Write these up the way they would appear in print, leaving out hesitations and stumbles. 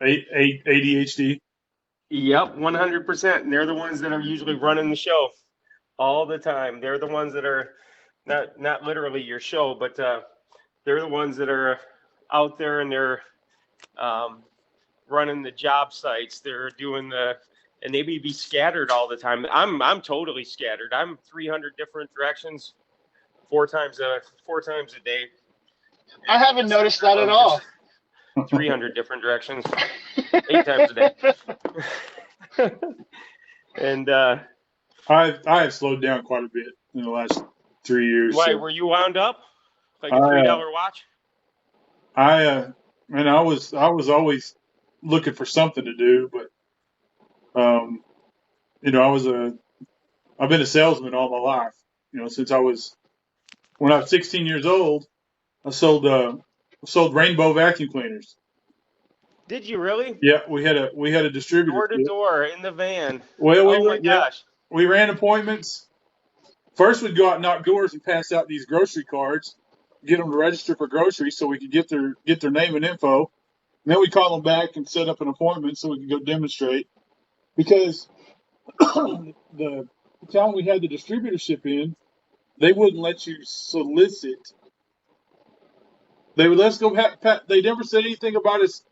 ADHD. Yep, 100%. And they're the ones that are usually running the show all the time. They're the ones that are not literally your show, but they're the ones that are out there and they're um, running the job sites. They're doing and they may be scattered all the time. I'm totally scattered. I'm 300 different directions, four times a day. I haven't noticed that at I'm all. just 300 different directions, 8 times a day. And I have slowed down quite a bit in the last 3 years. why So were you wound up like a I $3 watch? and I was always looking for something to do, but I've been a salesman all my life. Since when I was 16 years old, I sold rainbow vacuum cleaners. Did you really? Yeah, we had a distributor. Door to door in the van. Well, Oh my gosh. we ran appointments. First, we'd go out and knock doors and pass out these grocery cards, get them to register for groceries so we could get their name and info. And then we call them back and set up an appointment so we could go demonstrate. Because the town we had the distributorship in, they wouldn't let you solicit. They would let us go. They never said anything about us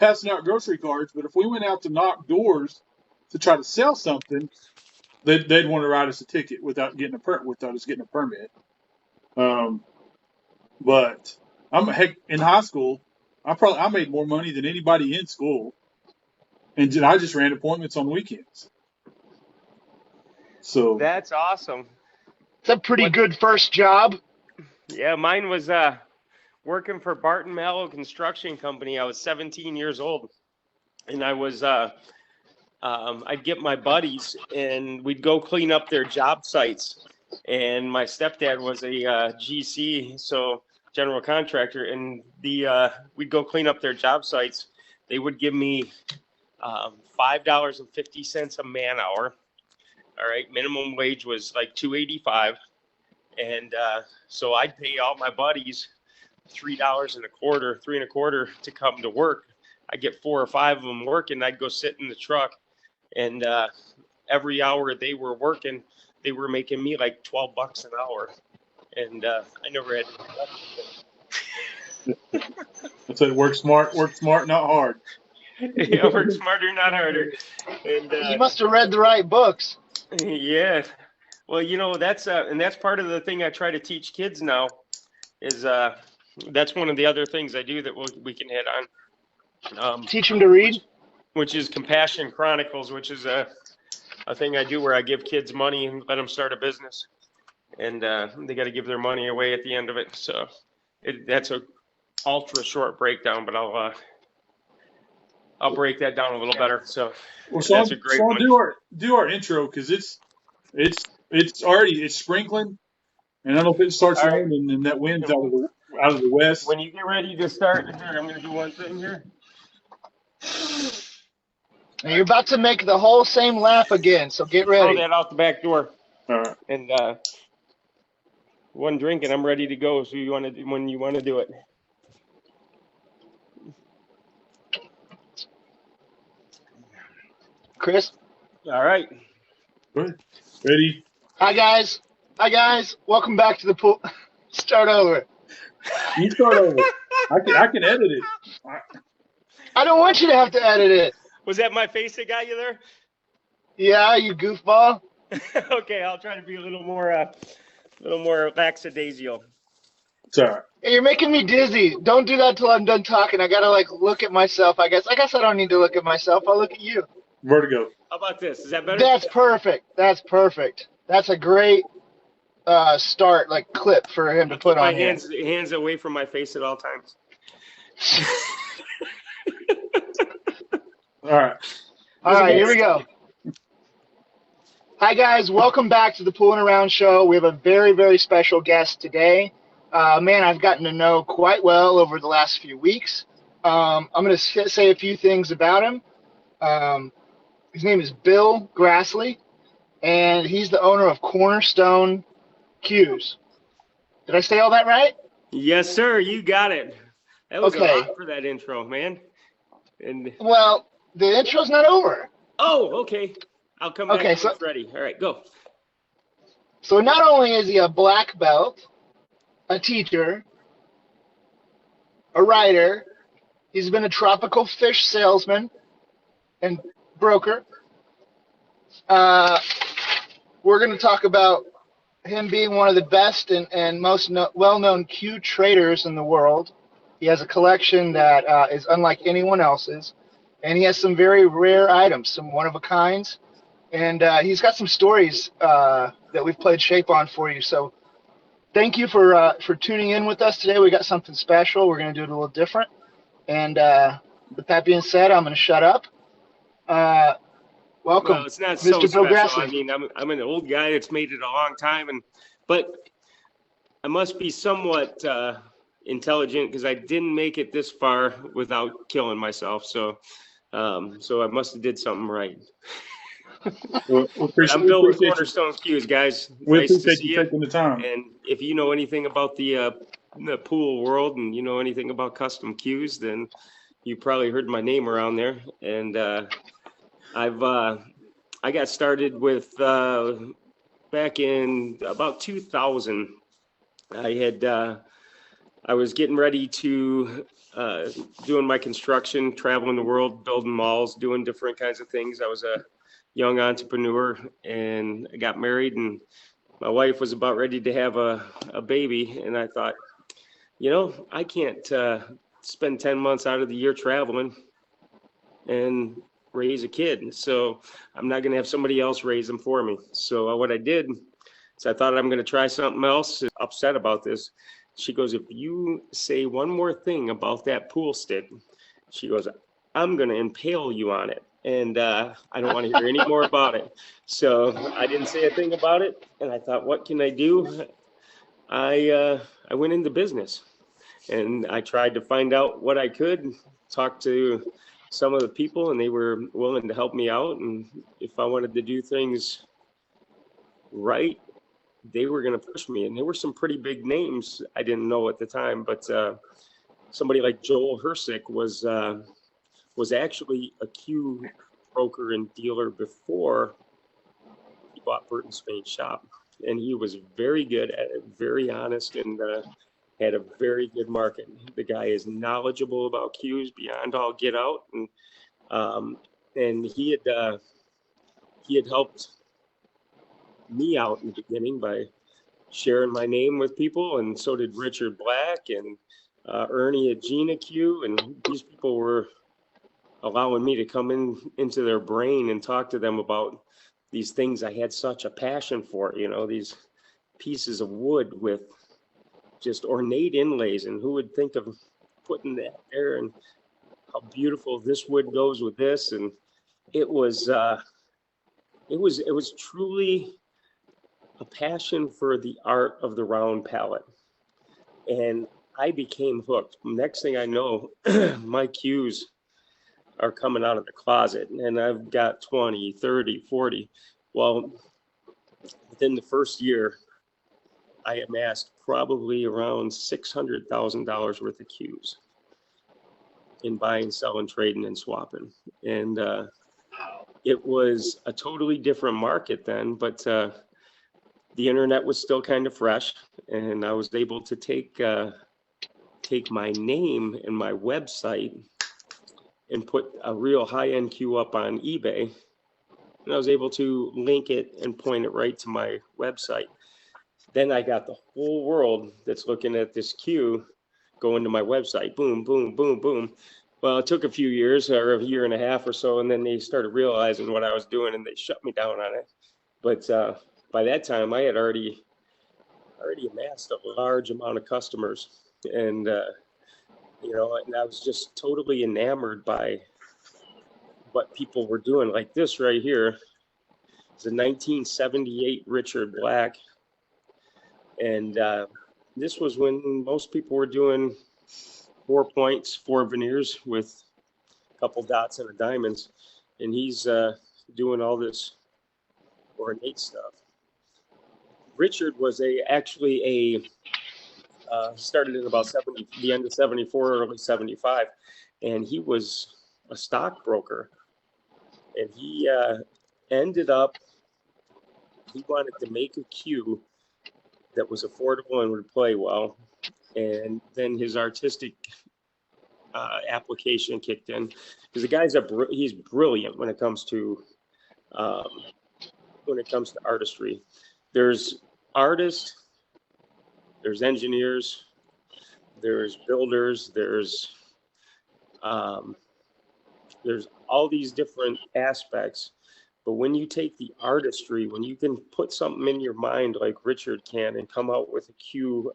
passing out grocery cards, but if we went out to knock doors to try to sell something, they'd want to write us a ticket without us getting a permit. But in high school, I made more money than anybody in school, and I just ran appointments on weekends. So That's awesome. It's a pretty good first job. Yeah, mine was working for Barton Mallow Construction Company. I was 17 years old, and I was I'd get my buddies and we'd go clean up their job sites. And my stepdad was a GC, so general contractor, and we'd go clean up their job sites. They would give me $5.50 a man hour. All right, minimum wage was like $2.85, and so I'd pay all my buddies $3.25 to come to work. I'd get 4 or 5 of them working. I'd go sit in the truck, and every hour they were working, they were making me like $12 an hour, and I never had to. That's it. Work smart, not hard. Yeah, work smarter, not harder. And You must have read the right books. yeah, well, that's part of the thing I try to teach kids now. Is that's one of the other things I do that we can hit on. Teach them to read. Which is Compassion Chronicles, which is a thing I do where I give kids money and let them start a business, and they got to give their money away at the end of it. So that's a ultra short breakdown, but I'll break that down a little better. So that's a great one. Do our intro because it's already sprinkling, and I don't know if it starts raining and that wind's out of the west. When you get ready to start, here, I'm going to do one thing here. And you're about to make the whole same laugh again, so get ready. Throw that out the back door. All right. And one drink, and I'm ready to go. So when you want to do it. Chris? All right. Good. Ready? Hi, guys. Welcome back to the pool. Start over. You start over. I can edit it. I don't want you to have to edit it. Was that my face that got you there? Yeah, you goofball. Okay, I'll try to be a little more lackadaisical. It's all right. Hey, you're making me dizzy. Don't do that till I'm done talking. I gotta look at myself. I guess I don't need to look at myself. I'll look at you. Vertigo. How about this? Is that better? That's perfect. That's a great start, clip for him to put on here. My hands away from my face at all times. All right, here we go. Hi, guys. Welcome back to the Pooling Around Show. We have a very, very special guest today. Man, I've gotten to know quite well over the last few weeks. I'm going to say a few things about him. His name is Bill Grassley, and he's the owner of Cornerstone Cues. Did I say all that right? Yes, sir. You got it. That was a lot for that intro, man. And Well, the intro's not over. oh, okay. I'll come back Okay, when it's ready. All right, go. so not only is he a black belt, a teacher, a writer, he's been a tropical fish salesman and broker. Uh, we're going to talk about him being one of the best and most well-known Q traders in the world. He has a collection that is unlike anyone else's, and he has some very rare items, some one-of-a-kinds, and he's got some stories that we've played shape on for you. So thank you for tuning in with us today. We got something special. We're going to do it a little different. And with that being said, I'm going to shut up. Welcome, Well, it's not so Mr. Bill special. I Grassley. mean, I'm an old guy that's made it a long time, but I must be somewhat intelligent because I didn't make it this far without killing myself. So I must have did something right. Well, But I'm Bill with Cornerstone Q's, guys. We Nice to appreciate see you you. taking the time. And if you know anything about the pool world and you know anything about custom Qs, then you probably heard my name around there. And I got started with back in about 2000. I was getting ready to doing my construction, traveling the world, building malls, doing different kinds of things. I was a young entrepreneur and I got married, and my wife was about ready to have a baby. And I thought, I can't spend 10 months out of the year traveling and raise a kid. So I'm not going to have somebody else raise them for me. So what I did is I thought I'm going to try something else. Upset about this. She goes, if you say one more thing about that pool stick, she goes, I'm going to impale you on it. And I don't want to hear any more about it. So I didn't say a thing about it. And I thought, what can I do? I went into business and I tried to find out what I could, talk to some of the people, and they were willing to help me out. And if I wanted to do things right, they were going to push me. And there were some pretty big names I didn't know at the time, but somebody like Joel Hersick was actually a Q broker and dealer before he bought Burton Spain's shop. And he was very good at it, very honest, and had a very good market. The guy is knowledgeable about Qs beyond all get out. And he had helped me out in the beginning by sharing my name with people, and so did Richard Black and Ernie at Gina Q, and these people were allowing me to come into their brain and talk to them about these things I had such a passion for, these pieces of wood with just ornate inlays, and who would think of putting that there, and how beautiful this wood goes with this. And it was truly a passion for the art of the round pallet. And I became hooked. Next thing I know, my Qs are coming out of the closet, and I've got 20, 30, 40. Well, within the first year, I amassed probably around $600,000 worth of Qs in buying, selling, trading, and swapping. And it was a totally different market then, but the internet was still kind of fresh, and I was able to take my name and my website and put a real high-end Q up on eBay. And I was able to link it and point it right to my website. Then I got the whole world that's looking at this Q going to my website. Boom, boom, boom, boom. Well, it took a few years, or a year and a half or so, and then they started realizing what I was doing, and they shut me down on it. But by that time, I had already amassed a large amount of customers, and and I was just totally enamored by what people were doing. Like this right here is a 1978 Richard Black, and this was when most people were doing 4 points, 4 veneers with a couple dots and a diamonds, and he's doing all this ornate stuff. Richard was actually started in about the end of 74, early 75, and he was a stockbroker, and he ended up, he wanted to make a cue that was affordable and would play well. And then his artistic application kicked in, because the guy's he's brilliant when it comes to artistry. There's artists, there's engineers, there's builders, there's all these different aspects. But when you take the artistry, when you can put something in your mind like Richard can and come out with a cue,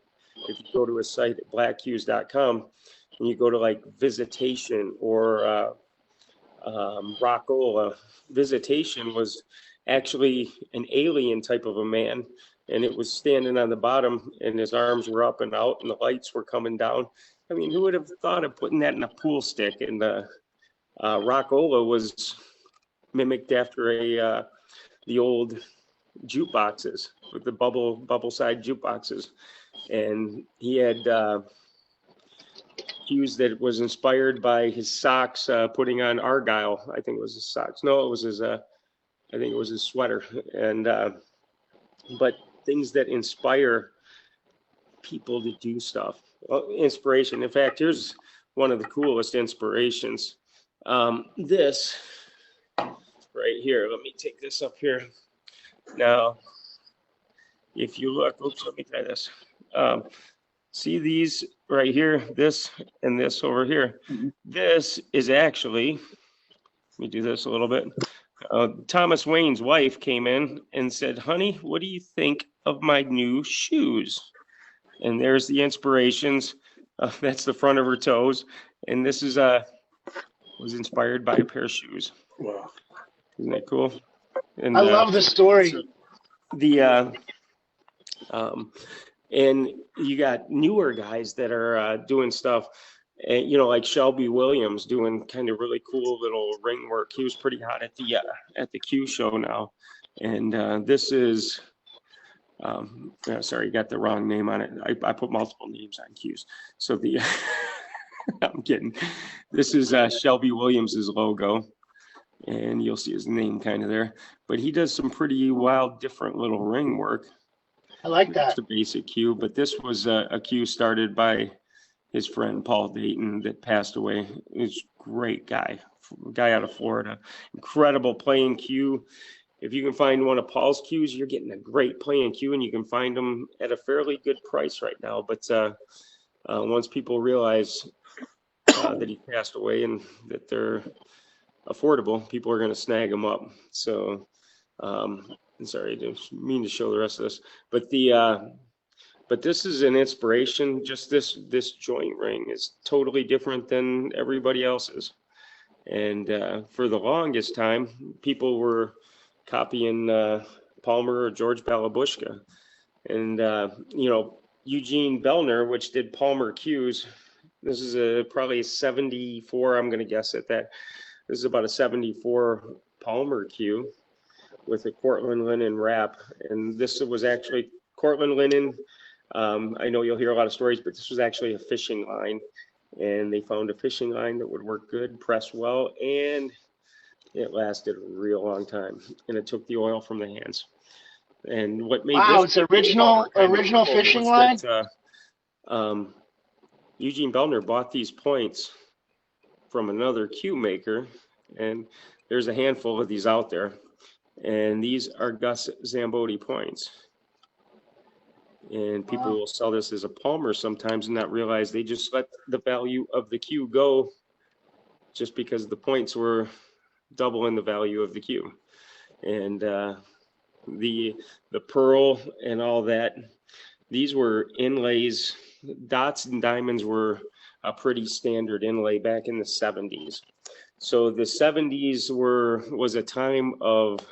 if you go to a site at blackcues.com and you go to like Visitation or Rockola, Visitation was actually an alien type of a man, and it was standing on the bottom and his arms were up and out and the lights were coming down. I mean, who would have thought of putting that in a pool stick? And the Rockola was mimicked after the old jukeboxes with the bubble side jukeboxes, and he had cues that was inspired by his socks putting on Argyle. I think it was his socks. No, it was his. I think it was his sweater. And but things that inspire people to do stuff. Well, inspiration. In fact, here's one of the coolest inspirations. This right here. Let me take this up here. Now, if you look, oops, let me try this. See these right here, this and this over here. Mm-hmm. This is actually, let me do this a little bit. Thomas Wayne's wife came in and said, honey, what do you think of my new shoes? And there's the inspirations. That's the front of her toes. And this is was inspired by a pair of shoes. Wow. Isn't that cool? And, I love the story. So and you got newer guys that are doing stuff, you know, like Shelby Williams doing kind of really cool little ring work. He was pretty hot at the Q show now. And this is, sorry, you got the wrong name on it. I put multiple names on Qs. So I'm kidding. This is Shelby Williams's logo, and you'll see his name kind of there. But he does some pretty wild, different little ring work. I like that. It's a basic cue, but this was a cue started by his friend Paul Dayton that passed away. He's a great guy out of Florida. Incredible playing cue. If you can find one of Paul's cues, you're getting a great playing cue, and you can find them at a fairly good price right now. But once people realize that he passed away and that they're affordable, people are going to snag them up. So, sorry, I didn't mean to show the rest of this, but this is an inspiration. Just this joint ring is totally different than everybody else's. And for the longest time, people were copying Palmer or George Balabushka. And, you know, Eugene Bellner, which did Palmer cues, this is probably a 74, I'm going to guess at that. This is about a 74 Palmer cue with a Cortland linen wrap. And this was actually Cortland linen. I know you'll hear a lot of stories, but this was actually a fishing line. And they found a fishing line that would work good, press well, and it lasted a real long time. And it took the oil from the hands. And what made this it's original fishing line? That, Eugene Bellner bought these points from another cue maker, and there's a handful of these out there. And these are Gus Zambotti points. And people will sell this as a Palmer sometimes and not realize they just let the value of the cue go just because the points were double in the value of the cue. And the pearl and all that, these were inlays. Dots and diamonds were a pretty standard inlay back in the 70s. So the 70s was a time of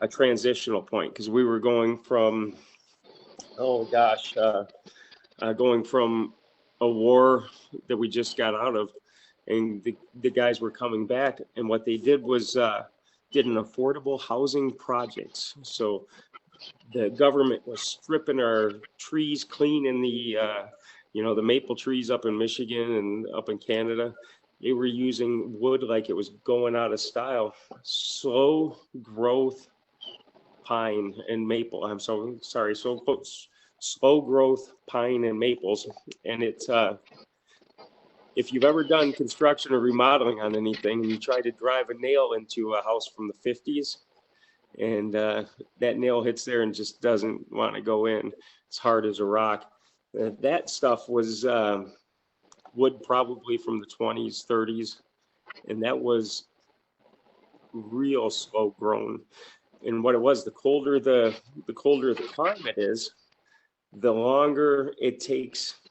a transitional point, because we were going from, going from a war that we just got out of, and the guys were coming back, and what they did was did an affordable housing projects. So the government was stripping our trees clean in the the maple trees up in Michigan and up in Canada. they were using wood like it was going out of style. Slow growth pine and maple. I'm so sorry. So slow growth pine and maples. And it's, if you've ever done construction or remodeling on anything and you try to drive a nail into a house from the 50s and that nail hits there and just doesn't want to go in, it's hard as a rock. That stuff was wood probably from the 20s, 30s, and that was real slow grown. And what it was, the colder the climate is, the longer it takes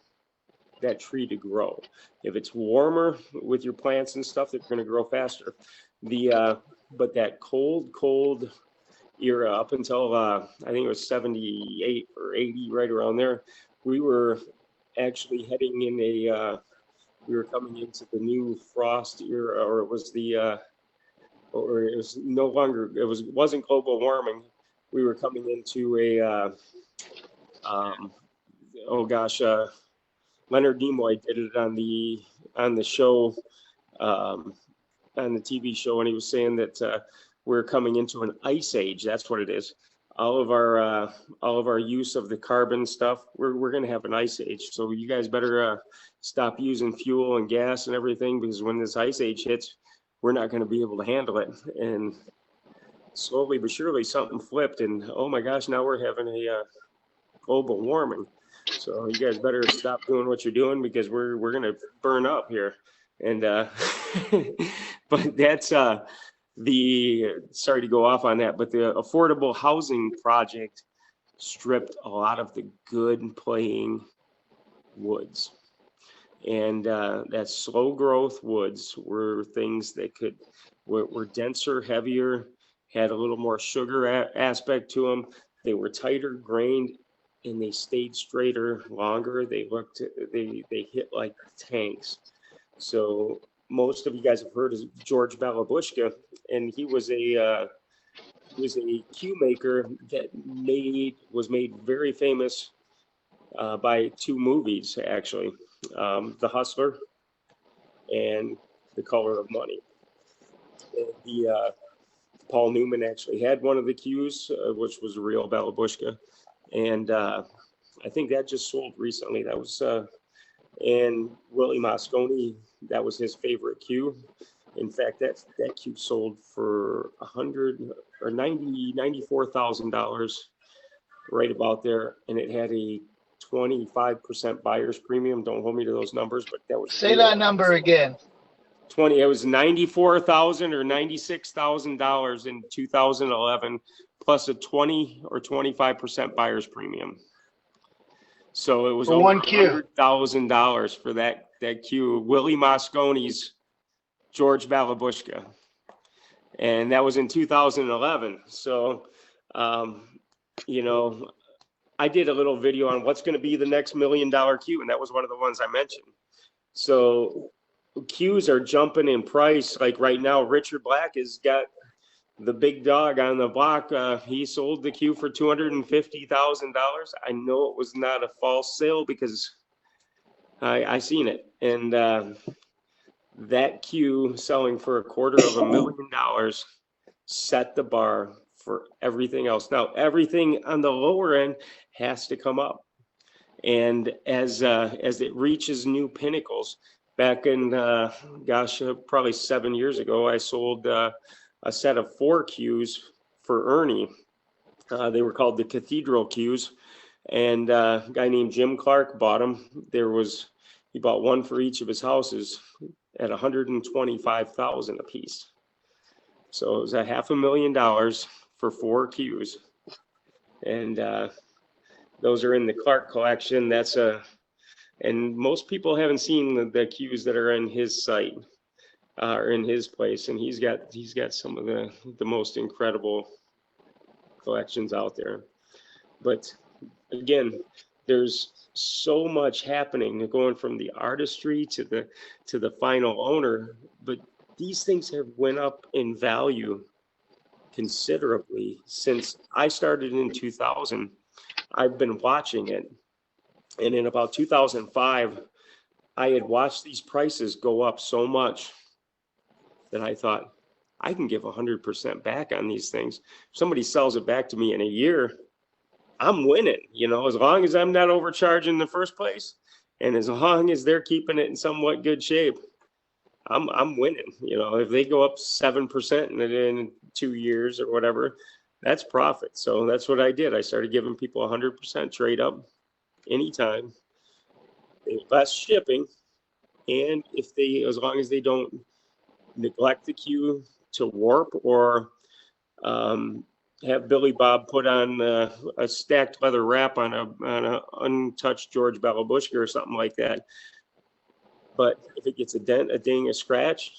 that tree to grow. If it's warmer with your plants and stuff, they're going to grow faster. But that cold era up until I think it was 78 or 80, right around there, we were actually heading in we were coming into the new frost era, or it was or it was no longer, wasn't global warming. We were coming into Leonard Nimoy did it on the show, on the TV show, and he was saying that we're coming into an ice age. That's what it is. All of our use of the carbon stuff, we're going to have an ice age. So you guys better stop using fuel and gas and everything, because when this ice age hits, we're not going to be able to handle it. And slowly but surely something flipped, and oh my gosh, now we're having a global warming. So you guys better stop doing what you're doing, because we're going to burn up here. And but that's sorry to go off on that, but the affordable housing project stripped a lot of the good playing woods. And that slow growth woods were things that were denser, heavier, had a little more sugar aspect to them. They were tighter grained, and they stayed straighter longer. They hit like tanks. So most of you guys have heard of George Balabushka, and he was a cue maker that was made very famous by two movies, actually, The Hustler and The Color of Money. And Paul Newman actually had one of the cues, which was a real Balabushka, and I think that just sold recently. That was and Willie Moscone, that was his favorite cue. In fact, that cue sold for $94,000, right about there, and it had a 25% buyer's premium. Don't hold me to those numbers, but that was Say that number again. It was $94,000 or $96,000 in 2011, plus a 20 or 25% buyer's premium. So it was for over one cue. $100,000 for that cue, Willie Moscone's George Balabushka, and that was in 2011. So, you know, I did a little video on what's going to be the next $1 million cue, and that was one of the ones I mentioned. So cues are jumping in price. Like right now, Richard Black has got the big dog on the block. He sold the cue for $250,000. I know it was not a false sale, because I seen it. And that cue selling for $250,000 set the bar for everything else. Now, everything on the lower end has to come up. And as it reaches new pinnacles, back in, probably 7 years ago, I sold a set of 4 cues for Ernie. They were called the Cathedral cues, and a guy named Jim Clark bought them. He bought one for each of his houses at $125,000 a piece. So it was $500,000 for 4 cues, and those are in the Clark collection. And most people haven't seen the cues that are in his site. Or in his place, and he's got some of the most incredible collections out there. But again, there's so much happening, going from the artistry to the final owner. But these things have went up in value considerably since I started in 2000. I've been watching it, and in about 2005, I had watched these prices go up so much that I thought, I can give 100% back on these things. If somebody sells it back to me in a year, I'm winning, you know, as long as I'm not overcharging in the first place, and as long as they're keeping it in somewhat good shape, I'm winning. You know, if they go up 7% in 2 years or whatever, that's profit. So that's what I did. I started giving people 100% trade up anytime, less shipping, and if they, as long as they don't neglect the cue to warp or have Billy Bob put on a stacked leather wrap on a untouched George Balabushka or something like that. But if it gets a dent, a ding, a scratch,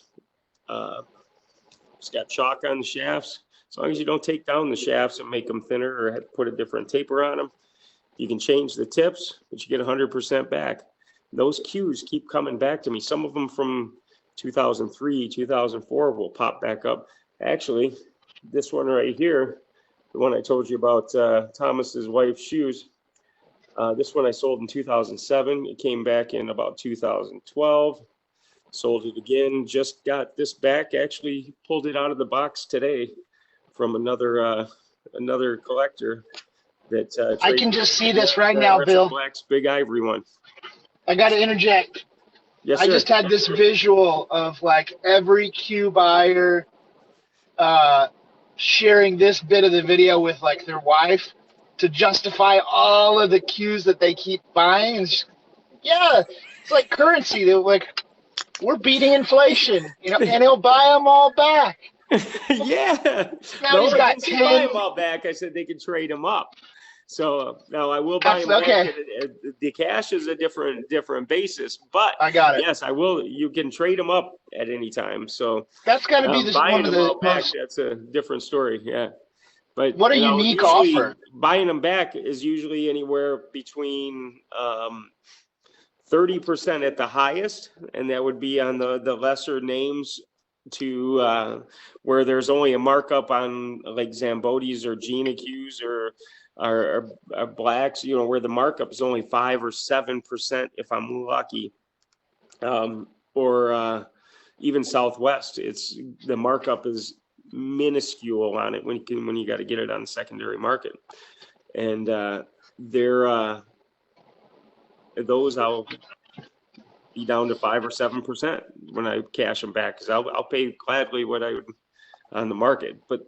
it's got chalk on the shafts. As long as you don't take down the shafts and make them thinner or have to put a different taper on them, you can change the tips, but you get 100% back. Those cues keep coming back to me. Some of them from 2003, 2004 will pop back up. Actually, this one right here, the one I told you about, Thomas's wife's shoes, this one I sold in 2007. It came back in about 2012. Sold it again. Just got this back. Actually pulled it out of the box today from another collector. That I can just see this right now, Bill. Black's Big Ivory one. I got to interject. Yes, sir. I just had this visual of like every cue buyer sharing this bit of the video with like their wife to justify all of the cues that they keep buying. And yeah, it's like currency. They're like, we're beating inflation, you know, and he'll buy them all back. Yeah. Now he's got I didn't buy them all back. I said they could trade them up. So now I will buy them back. Okay. The cash is a different basis, but I got it. Yes, I will. You can trade them up at any time. So that's got to be this buying one of them the all back, most. that's a different story. Yeah. But What a unique offer. Buying them back is usually anywhere between 30% at the highest, and that would be on the lesser names to where there's only a markup on like Zambotis or Gina Qs or blacks, you know, where the markup is only 5 or 7% if I'm lucky, or even Southwest. It's the markup is minuscule on it when you got to get it on the secondary market, and those I'll be down to 5 or 7% when I cash them back, because I'll pay gladly what I would on the market. But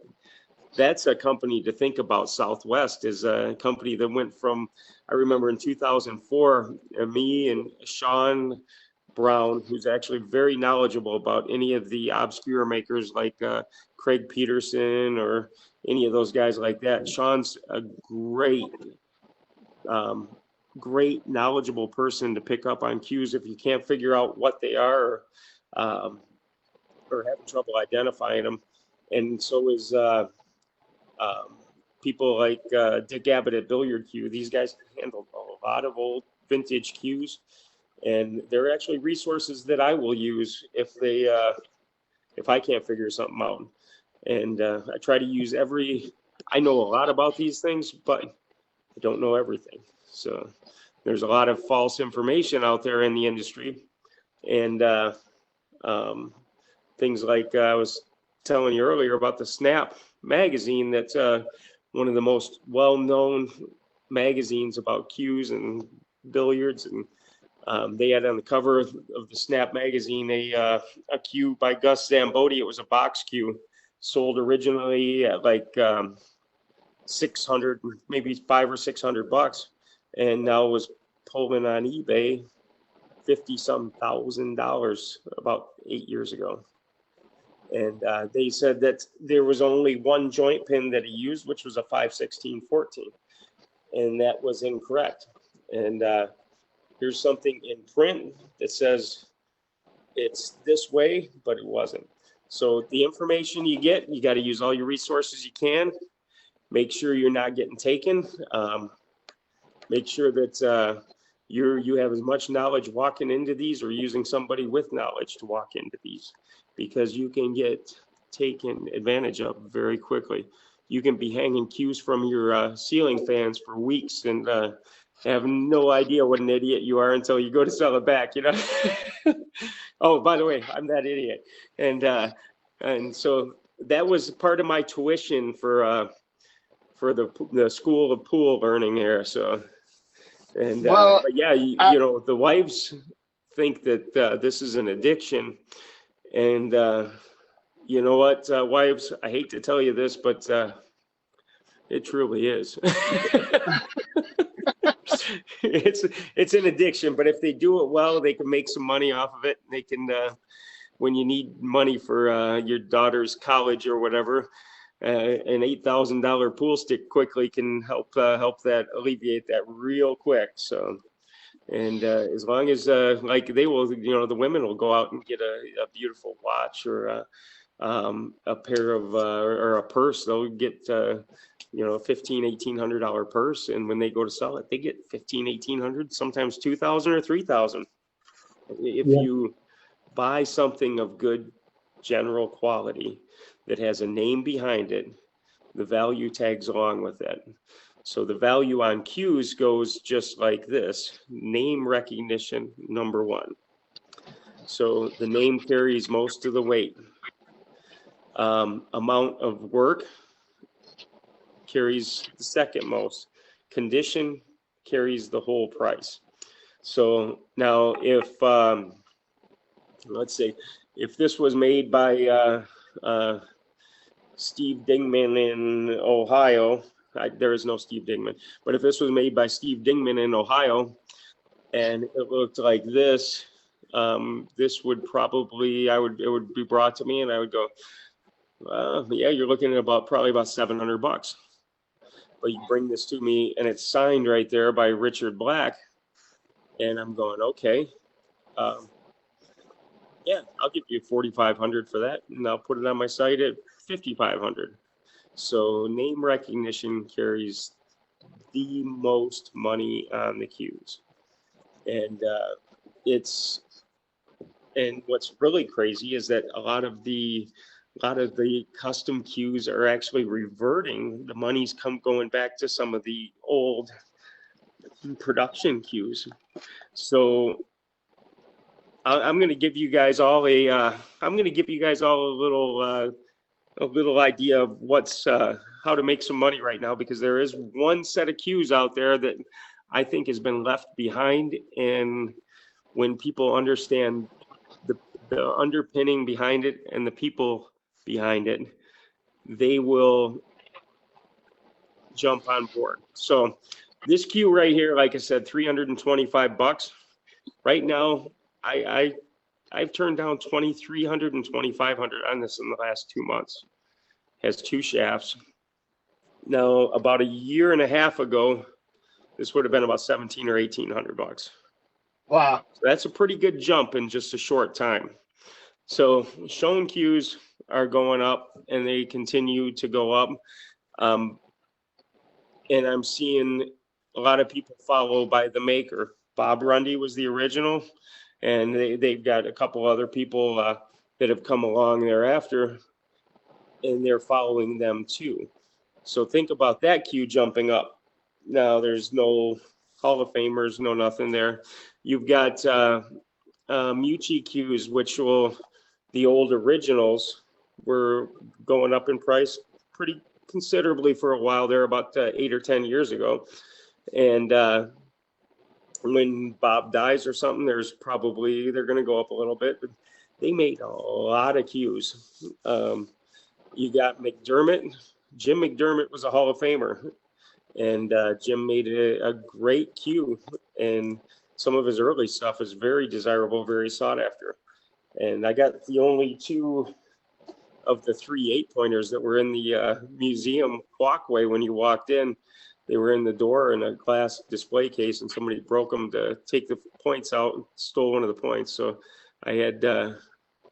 that's a company to think about. Southwest is a company that went from, I remember in 2004, me and Sean Brown, who's actually very knowledgeable about any of the obscure makers like Craig Peterson or any of those guys like that. Sean's a great knowledgeable person to pick up on cues if you can't figure out what they are, or having trouble identifying them. And so is people like Dick Abbott at Billiard Cue. These guys handle a lot of old vintage cues, and they're actually resources that I will use if I can't figure something out. And I try to use I know a lot about these things, but I don't know everything. So there's a lot of false information out there in the industry, and things like I was telling you earlier about the Snap magazine. That's one of the most well-known magazines about cues and billiards, and they had on the cover of the Snap magazine a cue by Gus Zamboti. It was a box cue, sold originally at like 600, maybe $500 or $600, and now was pulling on eBay $50-some thousand about 8 years ago. And they said that there was only one joint pin that he used, which was a 5/16/14, and that was incorrect. And here's something in print that says it's this way, but it wasn't. So the information you get, you got to use all your resources you can. Make sure you're not getting taken. Make sure that you have as much knowledge walking into these, or using somebody with knowledge to walk into these, because you can get taken advantage of very quickly. You can be hanging cues from your ceiling fans for weeks and have no idea what an idiot you are until you go to sell it back, you know? Oh, by the way, I'm that idiot. And so that was part of my tuition for the School of Pool Learning here. So, Well, but yeah, I, you know, the wives think that this is an addiction. And you know what, wives, I hate to tell you this, but it truly is. It's an addiction, but if they do it well, they can make some money off of it. They can, when you need money for your daughter's college or whatever, an $8,000 pool stick quickly can help that alleviate that real quick. So, and as long as like they will, you know, the women will go out and get a beautiful watch or a pair of or a purse. They'll get you know, $1,500-$1,800 purse, and when they go to sell it, they get $1,500-$1,800, sometimes $2,000 or $3,000. If Yeah. you buy something of good general quality that has a name behind it, the value tags along with it. So the value on cues goes just like this: name recognition, number one. So the name carries most of the weight. Amount of work carries the second most. Condition carries the whole price. So now if, let's say, if this was made by Steve Dingman in Ohio, there is no Steve Dingman, but if this was made by Steve Dingman in Ohio and it looked like this, this would probably, it would be brought to me and I would go, yeah, you're looking at probably about $700. But you bring this to me and it's signed right there by Richard Black, and I'm going, okay, yeah, I'll give you $4,500 for that, and I'll put it on my site at $5,500. So name recognition carries the most money on the cues, and and what's really crazy is that a lot of the custom cues are actually reverting. The money's going back to some of the old production cues. So I'm going to give you guys all a little idea of what's how to make some money right now, because there is one set of cues out there that I think has been left behind, and when people understand the underpinning behind it and the people behind it, they will jump on board. So this cue right here, like I said, $325. Right now, I've turned down $2,300 and $2,500 on this in the last 2 months. Has two shafts. Now, about a year and a half ago, this would have been about $1,700 or $1,800. wow. So that's a pretty good jump in just a short time. So shown cues are going up, and they continue to go up. And I'm seeing a lot of people follow by the maker. Bob Rundy was the original, and they've got a couple other people that have come along thereafter, and they're following them too. So think about that cue jumping up. Now there's no Hall of Famers, no nothing there. You've got Mucci cues, which the old originals were going up in price pretty considerably for a while there, about 8 or 10 years ago. And when Bob dies or something, they're going to go up a little bit. But they made a lot of cues. You got McDermott. Jim McDermott was a Hall of Famer, and Jim made a great cue, and some of his early stuff is very desirable, very sought after. And I got the only two of the 3 8-pointers that were in the museum walkway when you walked in. They were in the door in a glass display case, and somebody broke them to take the points out and stole one of the points. So I had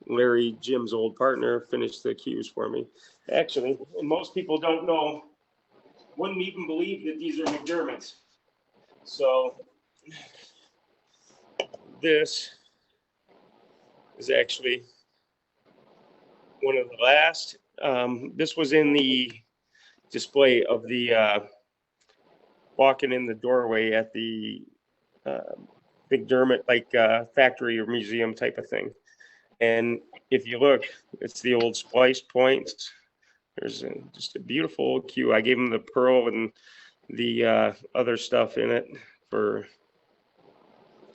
Larry, Jim's old partner, finish the cues for me. Actually, and most people don't know, wouldn't even believe that these are McDermott's. So this is actually one of the last. This was in the display of the walking in the doorway at the Big Dermot factory or museum type of thing. And if you look, it's the old spliced points. There's just a beautiful cue. I gave him the pearl and the other stuff in it to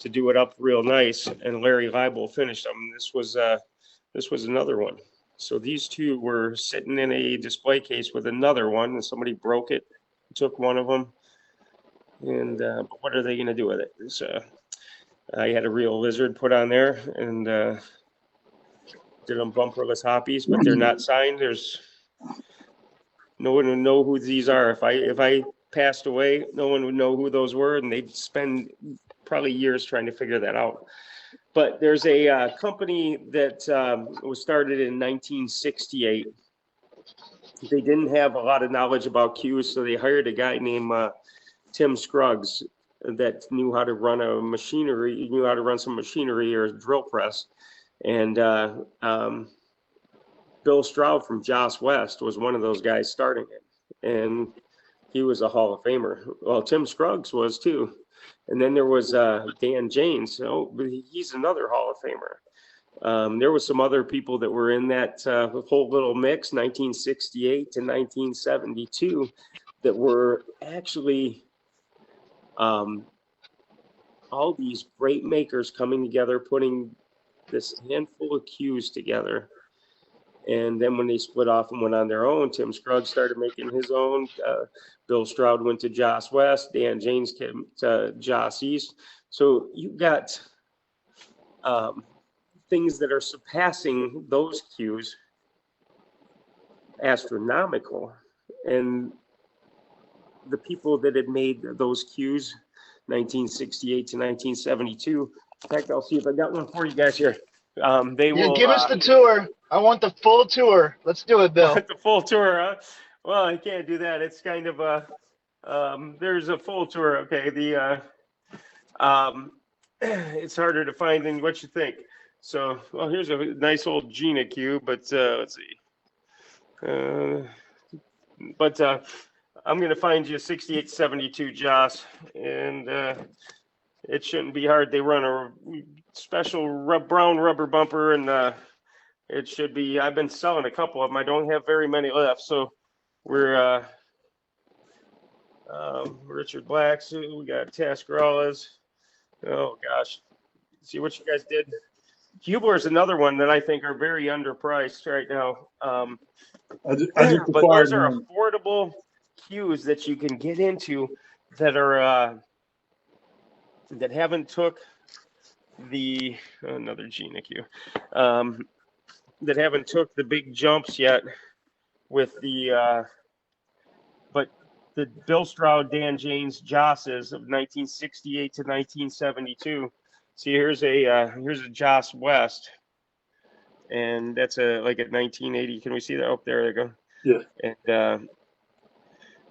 do it up real nice. And Larry Leibel finished them. This was another one. So these two were sitting in a display case with another one, and somebody broke it, took one of them. And what are they going to do with it? So I had a real lizard put on there, and did them bumperless hoppies, but they're not signed. There's no one would know who these are. If I passed away, no one would know who those were, and they'd spend probably years trying to figure that out. But there's a company that was started in 1968. They didn't have a lot of knowledge about cues, so they hired a guy named Tim Scruggs that knew how to run some machinery or a drill press. And Bill Stroud from Joss West was one of those guys starting it. And he was a Hall of Famer. Well, Tim Scruggs was too. And then there was Dan Janes. Oh, he's another Hall of Famer. There was some other people that were in that whole little mix, 1968 to 1972, that were actually all these great makers coming together, putting this handful of cues together. And then when they split off and went on their own, Tim Scruggs started making his own. Bill Stroud went to Joss West. Dan Janes came to Joss East. So you got things that are surpassing those cues, astronomical. And the people that had made those cues, 1968 to 1972. In fact, I'll see if I got one for you guys here. They will give us the tour. I want the full tour. Let's do it, Bill. The full tour, huh? Well, I can't do that. It's kind of there's a full tour. Okay, it's harder to find than what you think. So, well, here's a nice old Gina cue, but let's see. I'm going to find you a 6872 Joss, and it shouldn't be hard. They run a special brown rubber bumper, and it should be. I've been selling a couple of them. I don't have very many left, so we're Richard Black's. We got Tascaralas. Oh gosh, see what you guys did. Hubler's another one that I think are very underpriced right now. But those are affordable cues that you can get into that are that haven't took the another Gina cue that haven't took the big jumps yet with the but the Bill Stroud, Dan Janes, Josses of 1968 to 1972. See, here's a Joss West, and that's like at 1980. Can we see that? Oh, there they go. Yeah. And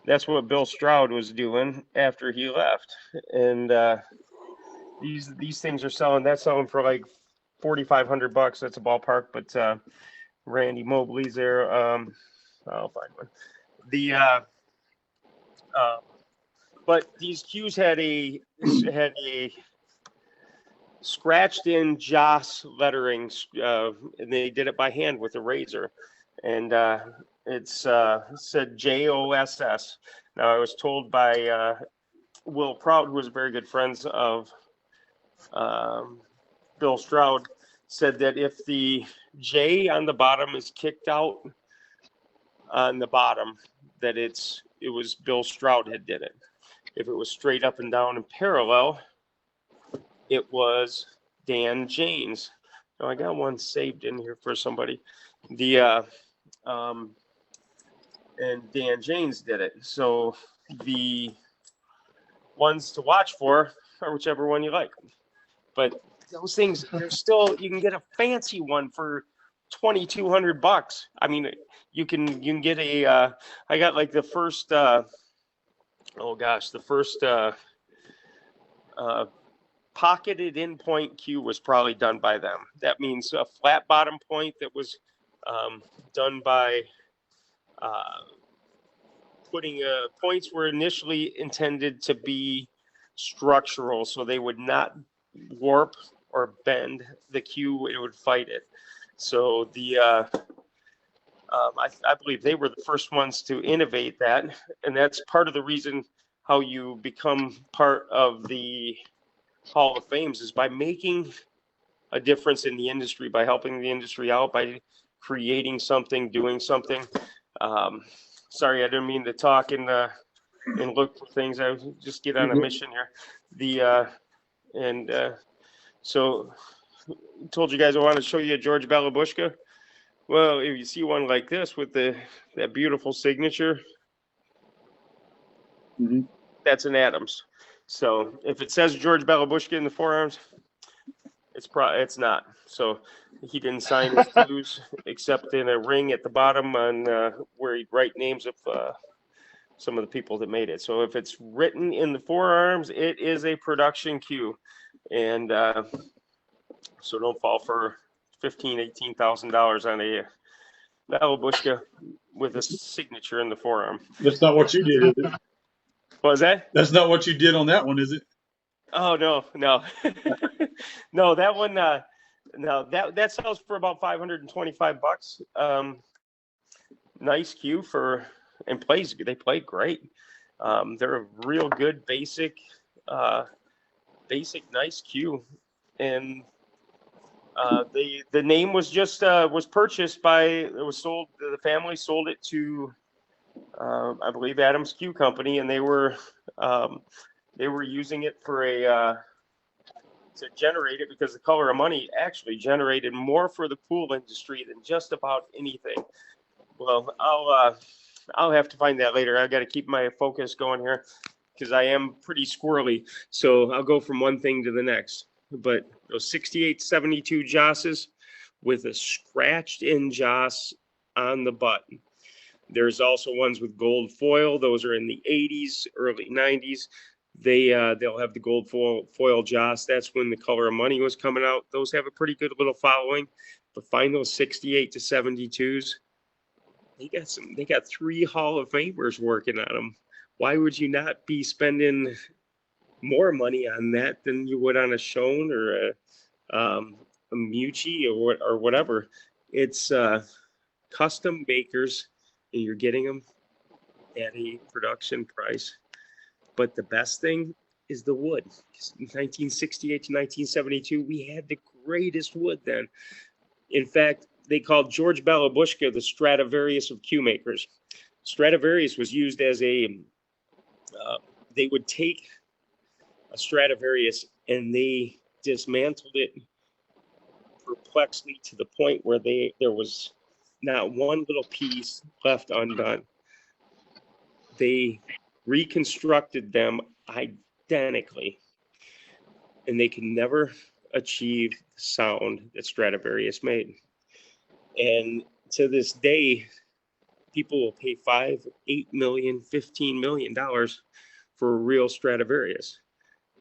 that's what Bill Stroud was doing after he left. And these things are selling. That's selling for like $4,500. That's a ballpark. But Randy Mobley's there. I'll find one. But these cues had a scratched in Joss lettering, and they did it by hand with a razor, and it said JOSS. Now I was told by Will Prout, who was very good friends of Bill Stroud, said that if the J on the bottom is kicked out on the bottom, that it was Bill Stroud had did it. If it was straight up and down and parallel, it was Dan Janes. Now I got one saved in here for somebody. And Dan Janes did it. So the ones to watch for are whichever one you like. But those things, there's still, you can get a fancy one for $2,200. I mean, you can get a. I got like the first. Pocketed in point cue was probably done by them. That means a flat bottom point that was done by points were initially intended to be structural, so they would not warp or bend the cue; it would fight it. So I believe they were the first ones to innovate that, and that's part of the reason how you become part of the Hall of Fames is by making a difference in the industry, by helping the industry out, by creating something, doing something. Sorry, I didn't mean to talk and look for things. I just get on a mission here. So I told you guys I want to show you a George Balabushka. Well, if you see one like this with that beautiful signature, that's an Adams. So if it says George Balabushka in the forearms, it's not. So he didn't sign his cues except in a ring at the bottom on where he'd write names of some of the people that made it. So if it's written in the forearms, it is a production cue, and so don't fall for $15,000-$18,000 on a Balabushka with a signature in the forearm. That's not what you did, is it? What was that? That's not what you did on that one, is it? Oh no. No, that one no, that sells for about $525. Nice cue and they play great. They're a real good basic nice cue, and the name was just was purchased the family sold it to I believe Adams Cue Company, and they were using it for to generate it because the Color of Money actually generated more for the pool industry than just about anything. Well, I'll have to find that later. I got to keep my focus going here because I am pretty squirrely. So I'll go from one thing to the next. But those 6872 Josses with a scratched in Joss on the button. There's also ones with gold foil. Those are in the 80s, early 90s. They'll have the gold foil Joss. That's when the Color of Money was coming out. Those have a pretty good little following. But find those 68 to 72s. They got 3 Hall of Famers working on them. Why would you not be spending more money on that than you would on a Schoen or a Mucci or whatever? It's custom makers, and you're getting them at a production price. But the best thing is the wood. 1968 to 1972, we had the greatest wood then. In fact, they called George Balabushka the Stradivarius of cue makers. Stradivarius was used as they would take a Stradivarius and they dismantled it perplexly to the point where there was not one little piece left undone. They reconstructed them identically, and they could never achieve the sound that Stradivarius made. And to this day, people will pay $5, $8 million, $15 million for a real Stradivarius.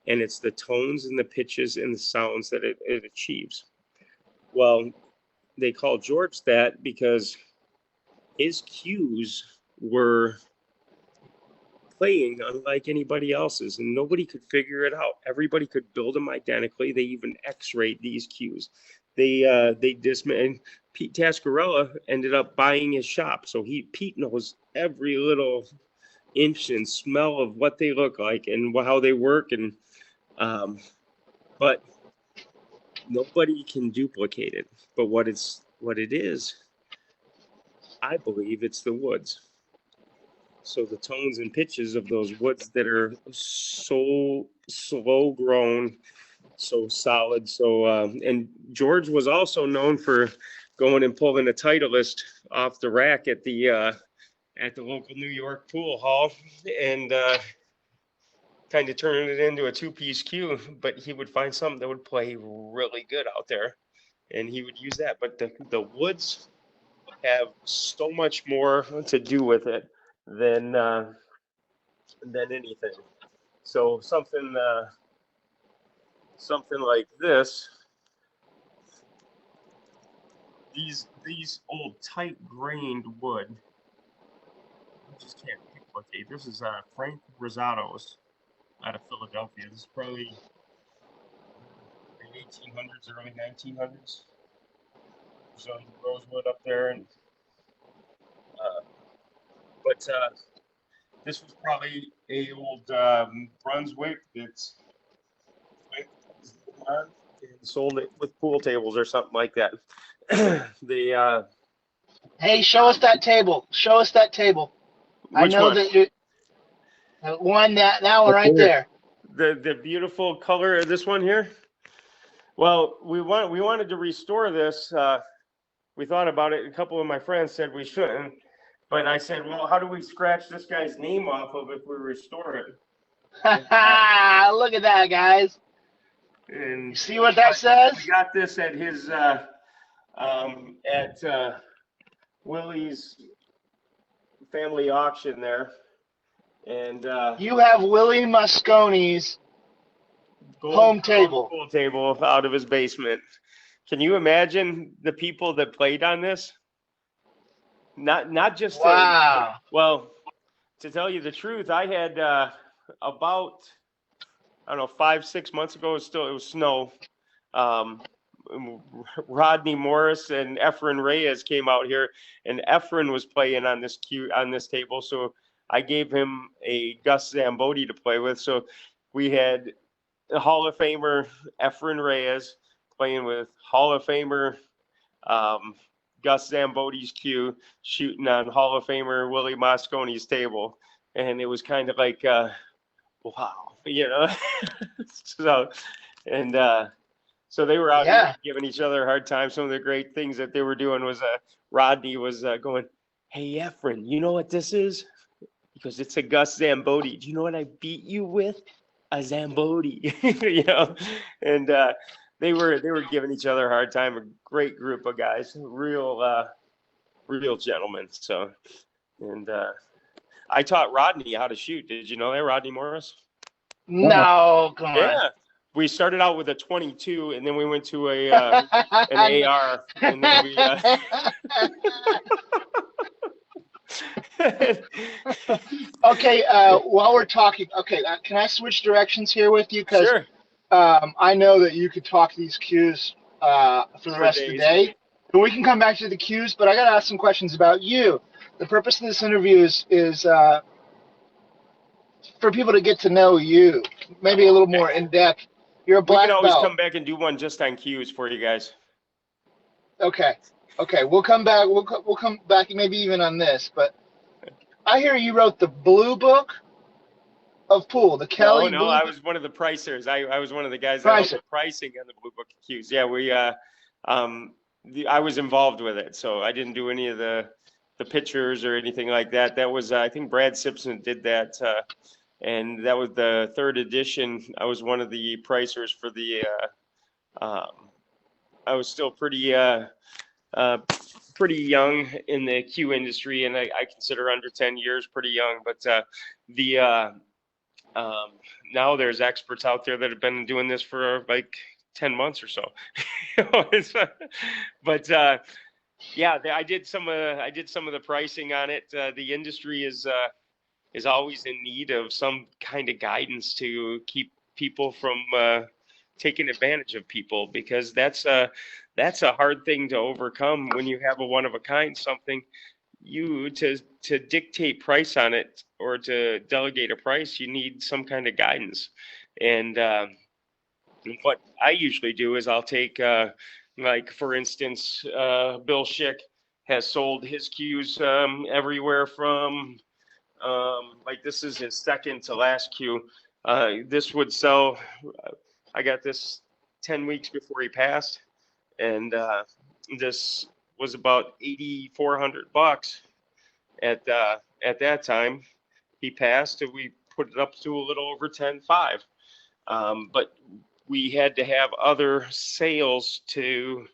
And it's the tones and the pitches and the sounds that it achieves. Well, they call George that because his cues were playing unlike anybody else's, and nobody could figure it out. Everybody could build them identically. They even X-rayed these cues. They dismantled. Pete Tascarella ended up buying his shop, so Pete knows every little inch and smell of what they look like and how they work, and but nobody can duplicate it. But what it is, I believe it's the woods. So the tones and pitches of those woods that are so slow grown, so solid. So and George was also known for going and pulling a Titleist off the rack at the local New York pool hall and kind of turning it into a 2-piece cue. But he would find something that would play really good out there, and he would use that. But the woods have so much more to do with it than anything. So something like this, these old tight grained wood, I just can't pick Okay, this is Frank Rosado's out of Philadelphia. This is probably the 1800s, early 1900s. So rosewood up there, and but this was probably a old Brunswick that's and sold it with pool tables or something like that. the Hey, show us that table. Show us that table. I Which know one? that you one that one right there. The beautiful color of this one here. Well, we wanted to restore this. We thought about it. A couple of my friends said we shouldn't, but I said, well, how do we scratch this guy's name off of if we restore it? Look at that, guys. And You see what that says? we got this at his at Willie's family auction there, and You have Willie Mosconi's home table. pool table out of his basement. Can you imagine the people that played on this? Not just Wow. well, to tell you the truth, I had about, I don't know, 5-6 months ago. It was snow. Rodney Morris and Efren Reyes came out here, and Efren was playing on this table. So I gave him a Gus Zambodi to play with. So we had Hall of Famer Efren Reyes playing with Hall of Famer Gus Zambodi's cue, shooting on Hall of Famer Willie Mosconi's table. And it was kind of like, wow, you know. So, and so they were out here giving each other a hard time. Some of the great things that they were doing was Rodney was going, hey, Efren, you know what this is? Because it's a Gus Zambodi. Do you know what I beat you with? A Zambodi. You know, and they were giving each other a hard time. A great group of guys, real gentlemen. So, and I taught Rodney how to shoot. Did you know that, Rodney Morris? No, come on. Yeah, we started out with a 22, and then we went to an AR, and then we. Okay, while we're talking, can I switch directions here with you? Because Sure. I know that you could talk these cues for the rest of the day. But we can come back to the cues, but I got to ask some questions about you. The purpose of this interview is for people to get to know you, maybe a little more in depth. You're a black belt. We can always come back and do one just on cues for you guys. Okay, we'll come back. We'll come back maybe even on this. But I hear you wrote the blue book of pool, the Kelly. No, I was one of the pricers. I was one of the guys that was pricing on the blue book of cues. Yeah, I was involved with it, so I didn't do any of the pictures or anything like that. That was I think Brad Simpson did that, and that was the 3rd edition. I was one of the pricers for the. I was still pretty young in the cue industry, and I consider under 10 years pretty young. But now there's experts out there that have been doing this for like 10 months or so. But yeah, I did some of the pricing on it. The industry is always in need of some kind of guidance to keep people from taking advantage of people, because that's a hard thing to overcome when you have a one of a kind something. You to dictate price on it or to delegate a price, you need some kind of guidance. And what I usually do is I'll take, like for instance, Bill Schick has sold his cues everywhere from, like this is his second to last cue. This would sell. I got this 10 weeks before he passed, and this was about $8,400 at that time. He passed, and we put it up to a little over 10.5. But we had to have other sales to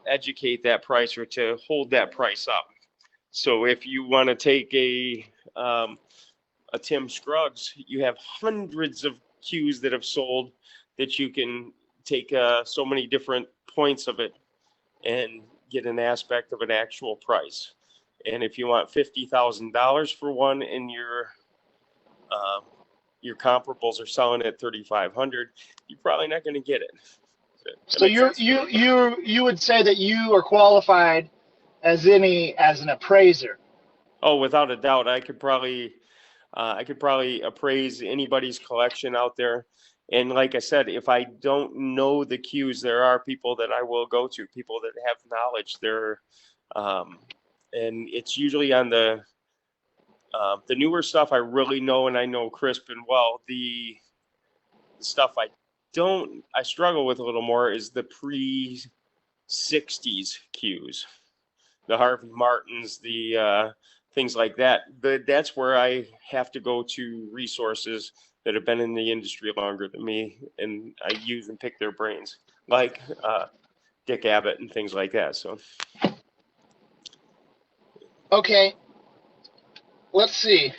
educate that price or to hold that price up. So if you want to take a Tim Scruggs, you have hundreds of cues that have sold that you can take so many different points of it and get an aspect of an actual price. And if you want $50,000 for one, and your comparables are selling at 3,500, you're probably not going to get it. So you would say that you are qualified as an appraiser. Oh, without a doubt, I could probably appraise anybody's collection out there. And like I said, if I don't know the cues, there are people that I will go to, people that have knowledge. And it's usually on the newer stuff I really know, and I know crisp and well. The stuff I struggle with a little more is the pre-60s cues, the Harvey Martins, the things like that. That's where I have to go to resources that have been in the industry longer than me, and I use and pick their brains, like Dick Abbott and things like that. So, okay, let's see.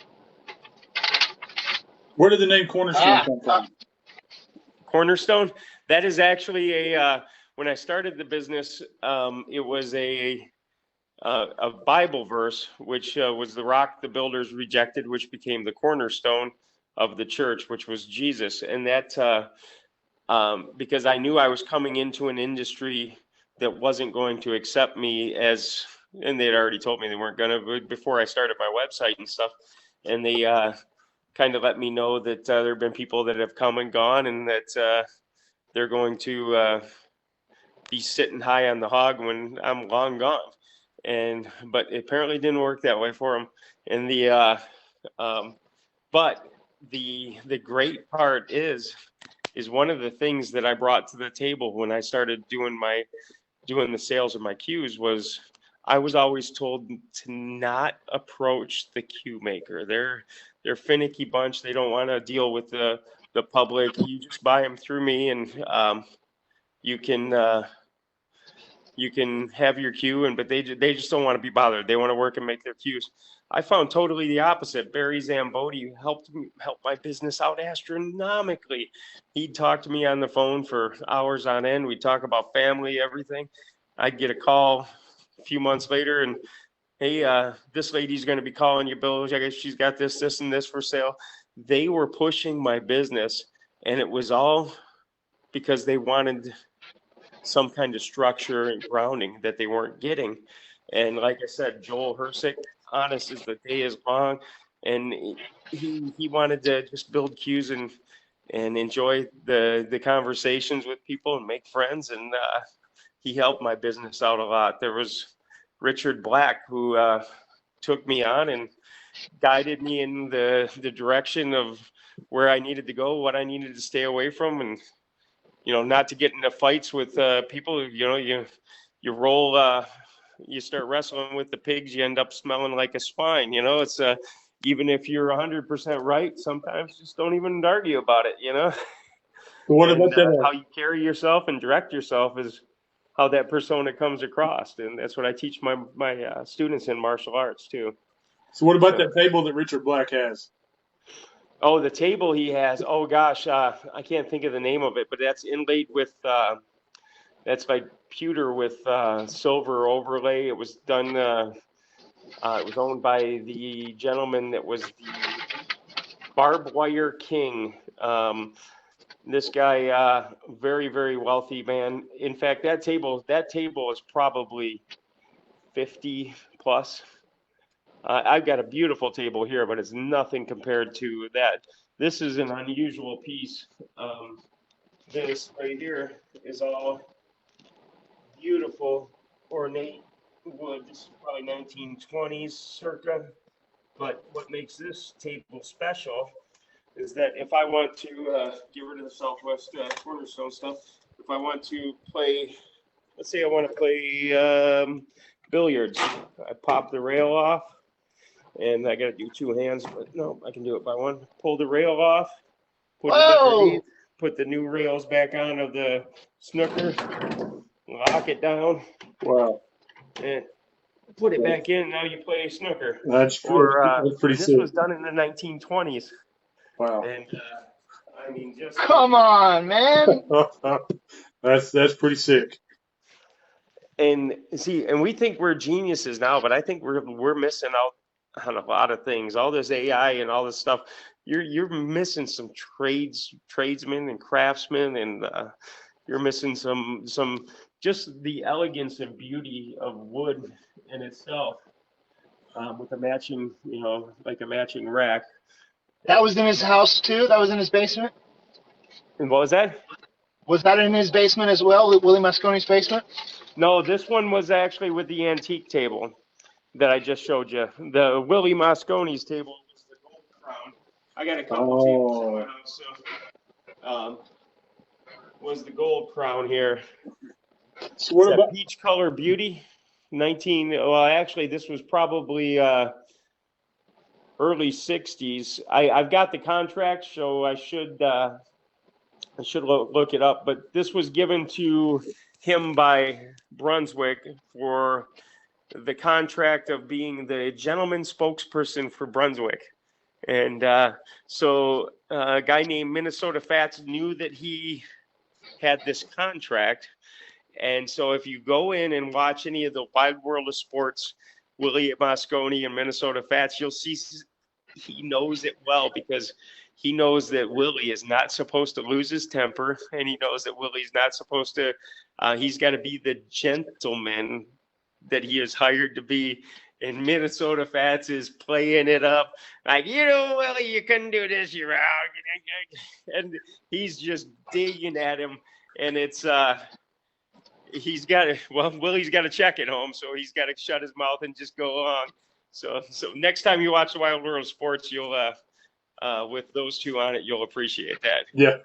Where did the name Cornerstone come from? Cornerstone, that is actually when I started the business, it was a Bible verse, which was the rock the builders rejected, which became the cornerstone of the church, which was Jesus. And that because I knew I was coming into an industry that wasn't going to accept me as, and they'd already told me they weren't going to before I started my website and stuff. And they kind of let me know that there have been people that have come and gone, and that they're going to be sitting high on the hog when I'm long gone. But it apparently didn't work that way for them. And but the great part is one of the things that I brought to the table when I started doing the sales of my cues was I was always told to not approach the cue maker. They're finicky bunch. They don't want to deal with the public. You just buy them through me, and you can have your cue, but they just don't want to be bothered. They want to work and make their cues. I found totally the opposite. Barry Zambodi helped my business out astronomically. He'd talk to me on the phone for hours on end. We'd talk about family, everything. I'd get a call a few months later, and hey, this lady's going to be calling you, Bill. I guess she's got this, and this for sale. They were pushing my business, and it was all because they wanted some kind of structure and grounding that they weren't getting. And like I said, Joel Hersick, honest as the day is long, and he wanted to just build cues and enjoy the conversations with people and make friends, and he helped my business out a lot. There was Richard Black, who took me on and guided me in the direction of where I needed to go, what I needed to stay away from, and not to get into fights with people. You roll, you start wrestling with the pigs, you end up smelling like a swine. It's even if you're 100% right, sometimes just don't even argue about it. What about that? How you carry yourself and direct yourself is how that persona comes across, and that's what I teach my students in martial arts too. So what about that table that Richard Black has? Oh, the table he has. Oh gosh, I can't think of the name of it, but that's inlaid with that's like pewter with silver overlay. It was done. It was owned by the gentleman that was the Barbed Wire King. This guy, very, very wealthy man. In fact, that table is probably 50 plus. I've got a beautiful table here, but it's nothing compared to that. This is an unusual piece. This right here is all beautiful, ornate wood. This is probably 1920s circa. But what makes this table special is that if I want to get rid of the Southwest Cornerstone stuff, if I want to play, let's say I want to play billiards, I pop the rail off, and I got to do two hands, but no, I can do it by one. Pull the rail off, put it underneath, put the new rails back on of the snooker, lock it down. Wow. And put it back in, and now you play snooker. That's pretty this sick. was done in the 1920s. Wow. And I mean, just come on, man. That's pretty sick. And see, and we think we're geniuses now, but I think we're missing out on a lot of things. All this AI and all this stuff, you're missing some tradesmen and craftsmen, and you're missing some just the elegance and beauty of wood in itself, with a matching, like a matching rack. That was in his house too? That was in his basement? And what was that? Was that in his basement as well, Willie Mosconi's basement? No, this one was actually with the antique table that I just showed you. The Willie Mosconi's table was the gold crown. I got a couple tables in my house, so was the gold crown here. So what about peach color beauty? Well, actually, this was probably early 60s. I've got the contract, so I should look it up. But this was given to him by Brunswick for the contract of being the gentleman spokesperson for Brunswick. And so a guy named Minnesota Fats knew that he had this contract. And so if you go in and watch any of the Wide World of Sports, Willie Mosconi and Minnesota Fats, you'll see he knows it well, because he knows that Willie is not supposed to lose his temper, and he knows that Willie's not supposed to, he's got to be the gentleman that he is hired to be. And Minnesota Fats is playing it up like, Willie, you couldn't do this, you're out. And he's just digging at him. And it's, Willie's got to check at home, so he's got to shut his mouth and just go on. So next time you watch the Wild World of Sports, you'll, with those two on it, you'll appreciate that. Yeah,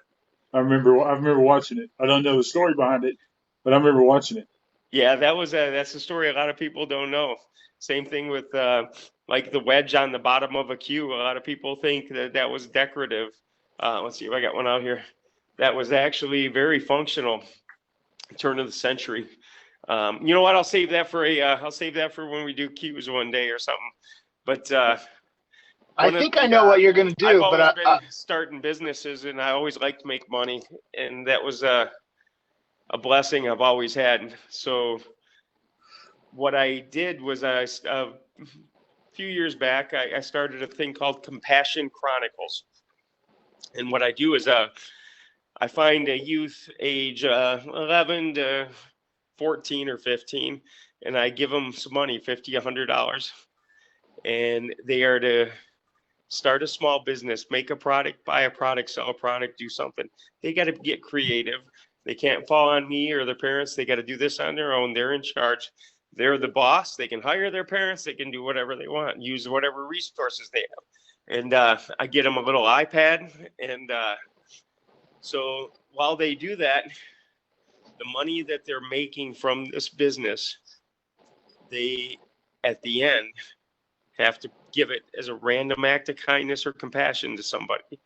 I remember watching it. I don't know the story behind it, but I remember watching it. Yeah, that's a story a lot of people don't know. Same thing with like the wedge on the bottom of a cue. A lot of people think that was decorative. Let's see if I got one out here. That was actually very functional. Turn of the century. You know what? I'll save that for when we do cues one day or something. But I think I know what you're going to do. I've but always been starting businesses, and I always like to make money, and that was a blessing I've always had. So what I did was a few years back, I started a thing called Compassion Chronicles. And what I do is I find a youth age 11 to 14 or 15, and I give them some money, $50, $100. And they are to start a small business, make a product, buy a product, sell a product, do something. They got to get creative. They can't fall on me or their parents. They got to do this on their own. They're in charge. They're the boss. They can hire their parents. They can do whatever they want, use whatever resources they have. And I get them a little iPad. And so while they do that, the money that they're making from this business, they, at the end, have to give it as a random act of kindness or compassion to somebody,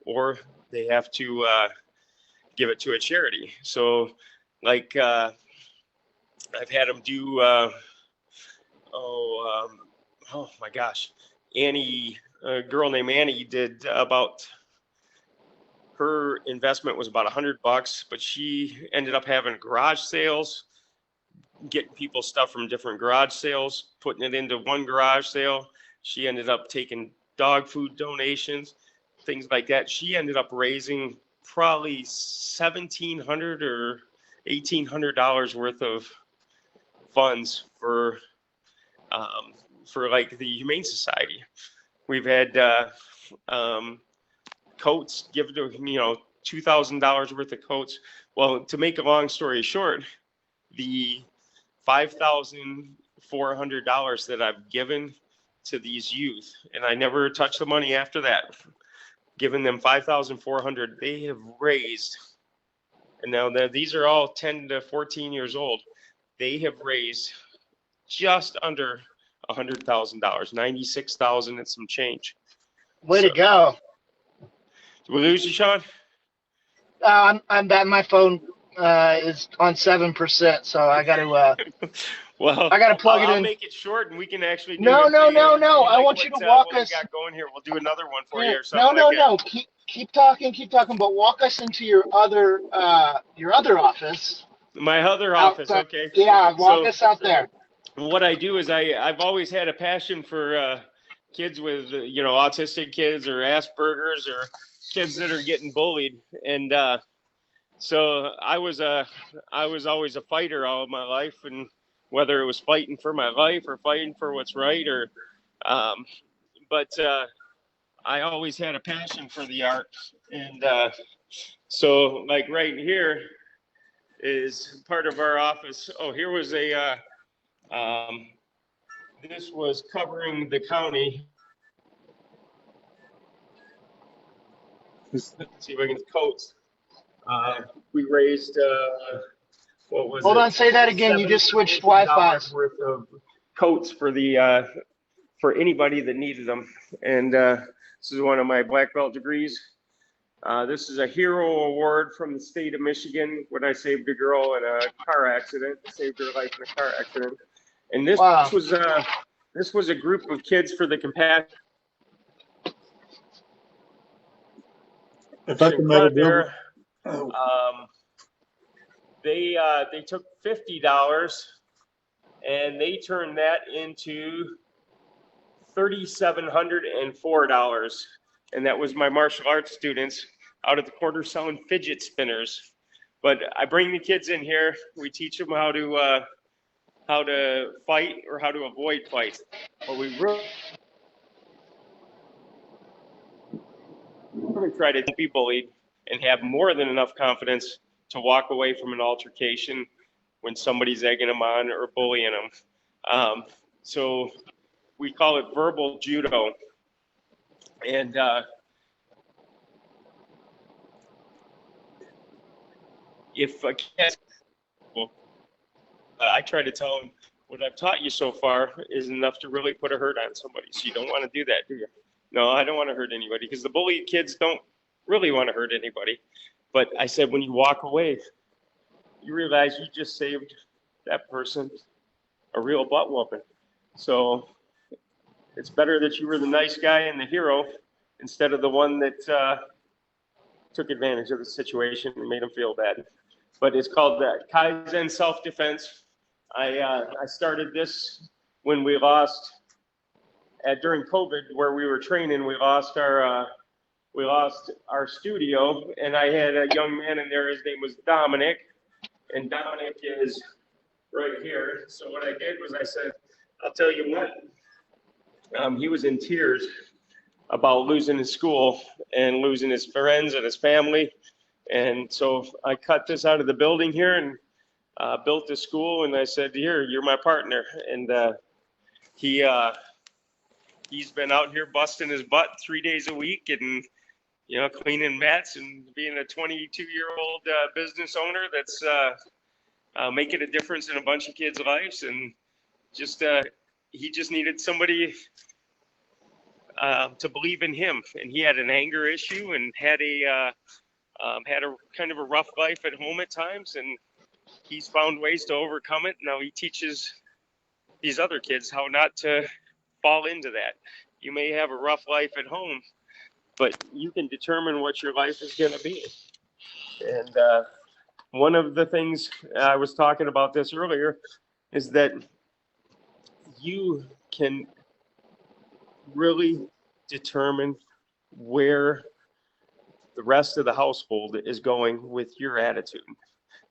or they have to give it to a charity. So like I've had them do, oh my gosh, Annie, a girl named Annie did about, her investment was about $100, but she ended up having garage sales, getting people stuff from different garage sales, putting it into one garage sale. She ended up taking dog food donations, things like that. She ended up raising probably $1,700 or $1,800 worth of funds for like the Humane Society. We've had coats, give to $2,000 worth of coats. Well, to make a long story short, the $5,400 that I've given to these youth, and I never touched the money after that, giving them $5,400, they have raised, and now these are all 10 to 14 years old, they have raised just under $100,000, $96,000 and some change. Way to go. Did we lose you, Sean? I'm that my phone is on 7%, so I got to. Well, I got to plug it in. I'll make it short, and we can actually do No. it. I want you to walk what us. we got going here. We'll do another one for you or something. No. Keep talking, but walk us into your other office My other office, Outside. okay. Yeah, walk So us out there. what I do is I've always had a passion for kids with autistic kids or Asperger's or kids that are getting bullied, and so I was always a fighter all of my life, and whether it was fighting for my life or fighting for what's right, or um, but I always had a passion for the art, and so like right here is part of our office. Oh, here was um, this was covering the county. Let's see if I can coats. We raised what was Hold it? on, say that again. You just switched Wi-Fi's. Worth of coats for the for anybody that needed them. And this is one of my black belt degrees. This is a hero award from the state of Michigan when I saved a girl in a car accident, saved her life in a car accident. And Wow. this was a group of kids for the compassion. If I can make a deal. They took $50 and they turned that into $3,704, and that was my martial arts students out at the corner selling fidget spinners. But I bring the kids in here. We teach them how to fight or how to avoid fights. But we really try to be bullied and have more than enough confidence to walk away from an altercation when somebody's egging them on or bullying them. So we call it verbal judo. And if a kid, I try to tell them, what I've taught you so far is enough to really put a hurt on somebody. So you don't want to do that, do you? No, I don't want to hurt anybody, because the bullied kids don't really want to hurt anybody. But I said, when you walk away, you realize you just saved that person a real butt whooping. So it's better that you were the nice guy and the hero instead of the one that took advantage of the situation and made them feel bad. But it's called Kaizen self-defense. I started this when we lost during COVID, where we were training. We lost our studio, and I had a young man in there. His name was Dominic, and Dominic is right here. So what I did was I said, I'll tell you what. He was in tears about losing his school and losing his friends and his family. And so I cut this out of the building here and built the school. And I said, here, you're my partner. And he's been out here busting his butt 3 days a week and, cleaning mats and being a 22-year-old business owner that's making a difference in a bunch of kids' lives. And just he just needed somebody to believe in him. And he had an anger issue and had a kind of a rough life at home at times, and he's found ways to overcome it. Now he teaches these other kids how not to fall into that. You may have a rough life at home, but you can determine what your life is going to be. And one of the things, I was talking about this earlier, is that you can really determine where the rest of the household is going with your attitude.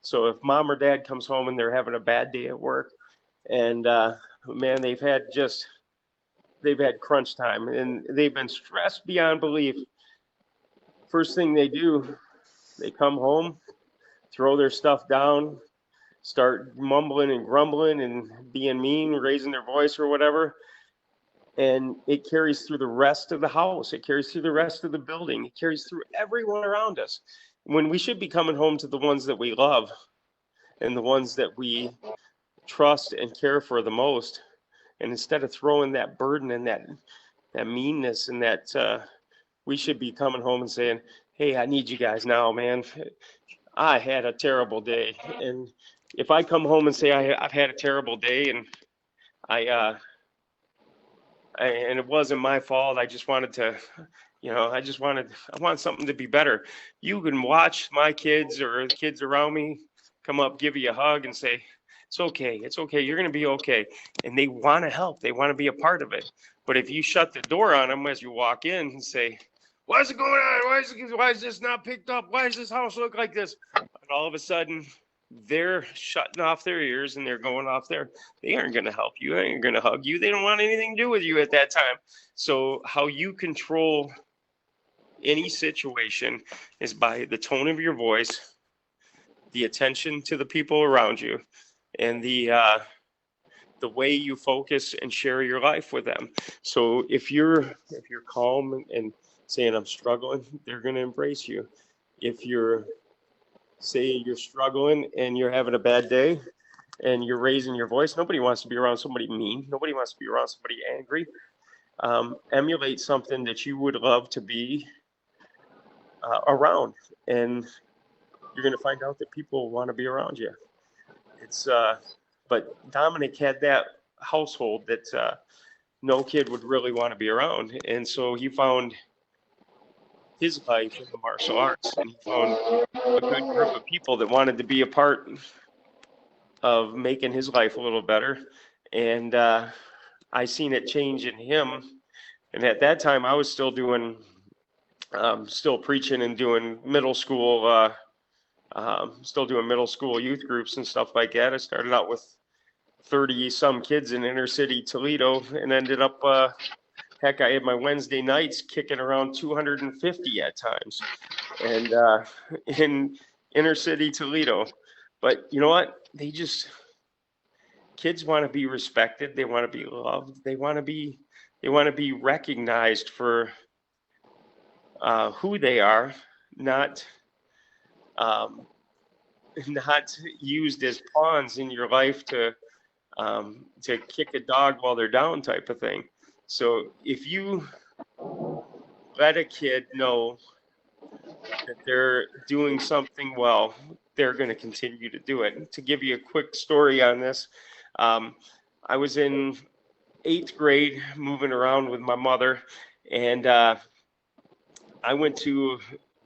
So if mom or dad comes home and they're having a bad day at work, and man, they've had crunch time and they've been stressed beyond belief. First thing they do, they come home, throw their stuff down, start mumbling and grumbling and being mean, raising their voice or whatever. And it carries through the rest of the house. It carries through the rest of the building. It carries through everyone around us. When we should be coming home to the ones that we love and the ones that we trust and care for the most. And instead of throwing that burden and that meanness and that, we should be coming home and saying, hey, I need you guys now, man. I had a terrible day. And if I come home and say I've had a terrible day and and it wasn't my fault, I just wanted to, I want something to be better. You can watch my kids or the kids around me come up, give you a hug and say, it's okay. It's okay. You're going to be okay. And they want to help. They want to be a part of it. But if you shut the door on them as you walk in and say, why is it going on? Why is this not picked up? Why does this house look like this? And all of a sudden, they're shutting off their ears and they're going off there. They aren't going to help you. They aren't going to hug you. They don't want anything to do with you at that time. So how you control any situation is by the tone of your voice, the attention to the people around you, and the way you focus and share your life with them. So if you're calm and saying I'm struggling, they're going to embrace you. If you're say you're struggling and you're having a bad day and you're raising your voice, nobody wants to be around somebody mean. Nobody wants to be around somebody angry. Emulate something that you would love to be around, and you're going to find out that people want to be around you. It's but Dominic had that household that no kid would really want to be around, and so he found his life in the martial arts, and he found a good group of people that wanted to be a part of making his life a little better. And I seen it change in him. And at that time, I was still doing, still preaching and doing middle school, still doing middle school youth groups and stuff like that. I started out with 30 some kids in inner city Toledo and ended up, heck, I had my Wednesday nights kicking around 250 at times, and in inner city Toledo. But you know what? Kids want to be respected. They want to be loved. They want to be recognized for who they are, not used as pawns in your life to kick a dog while they're down type of thing. So if you let a kid know that they're doing something well, they're going to continue to do it. To give you a quick story on this, I was in 8th grade moving around with my mother, and I went to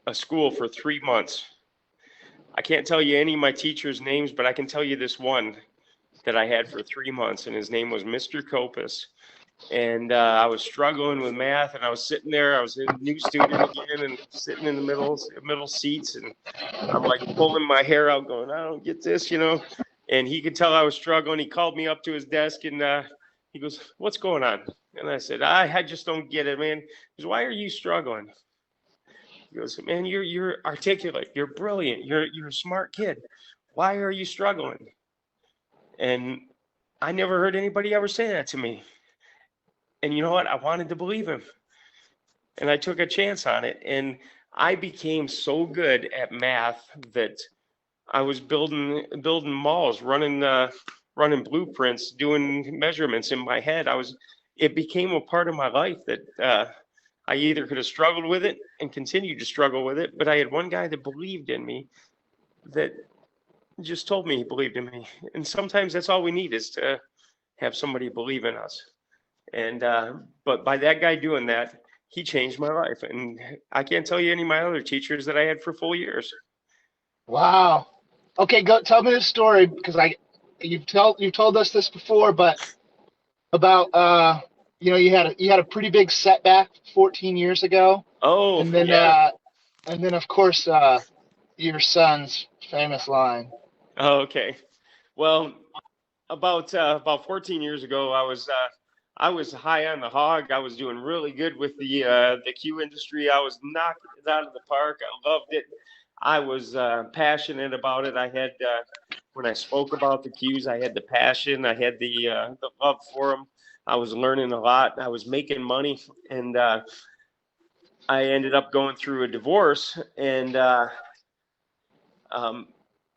a school for 3 months. I can't tell you any of my teachers' names, but I can tell you this one that I had for 3 months, and his name was Mr. Copus. And I was struggling with math, and I was sitting there. I was a new student again, and sitting in the middle seats, and I'm like pulling my hair out, going, I don't get this, you know. And he could tell I was struggling. He called me up to his desk, and he goes, "What's going on?" And I said, I just don't get it, man. He goes, "Why are you struggling?" He goes, "Man, you're articulate. You're brilliant. You're a smart kid. Why are you struggling?" And I never heard anybody ever say that to me. And you know what? I wanted to believe him. And I took a chance on it. And I became so good at math that I was building malls, running blueprints, doing measurements in my head. It became a part of my life that I either could have struggled with it and continued to struggle with it, but I had one guy that believed in me, that just told me he believed in me. And sometimes that's all we need, is to have somebody believe in us. And but by that guy doing that, he changed my life. And I can't tell you any of my other teachers that I had for full years. Wow. Okay, go tell me this story, because you've told us this before, but about you had a pretty big setback 14 years ago, Oh, and then yeah. of course your son's famous line. Oh, okay. Well, about 14 years ago, I was high on the hog. I was doing really good with the Q industry. I was knocking it out of the park. I loved it. I was passionate about it. I had when I spoke about the Qs, I had the passion. I had the love for them. I was learning a lot. I was making money, and I ended up going through a divorce, and I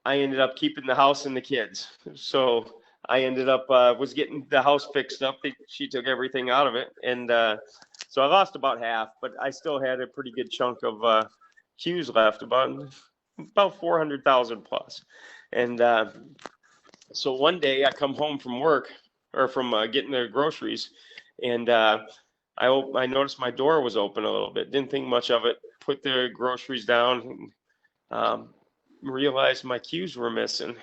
ended up keeping the house and the kids. So I ended up was getting the house fixed up. She took everything out of it, and so I lost about half, but I still had a pretty good chunk of Qs left, about 400,000 plus. And so one day I come home from work, or from getting the groceries, and I noticed my door was open a little bit. Didn't think much of it. Put the groceries down. And, realized my keys were missing.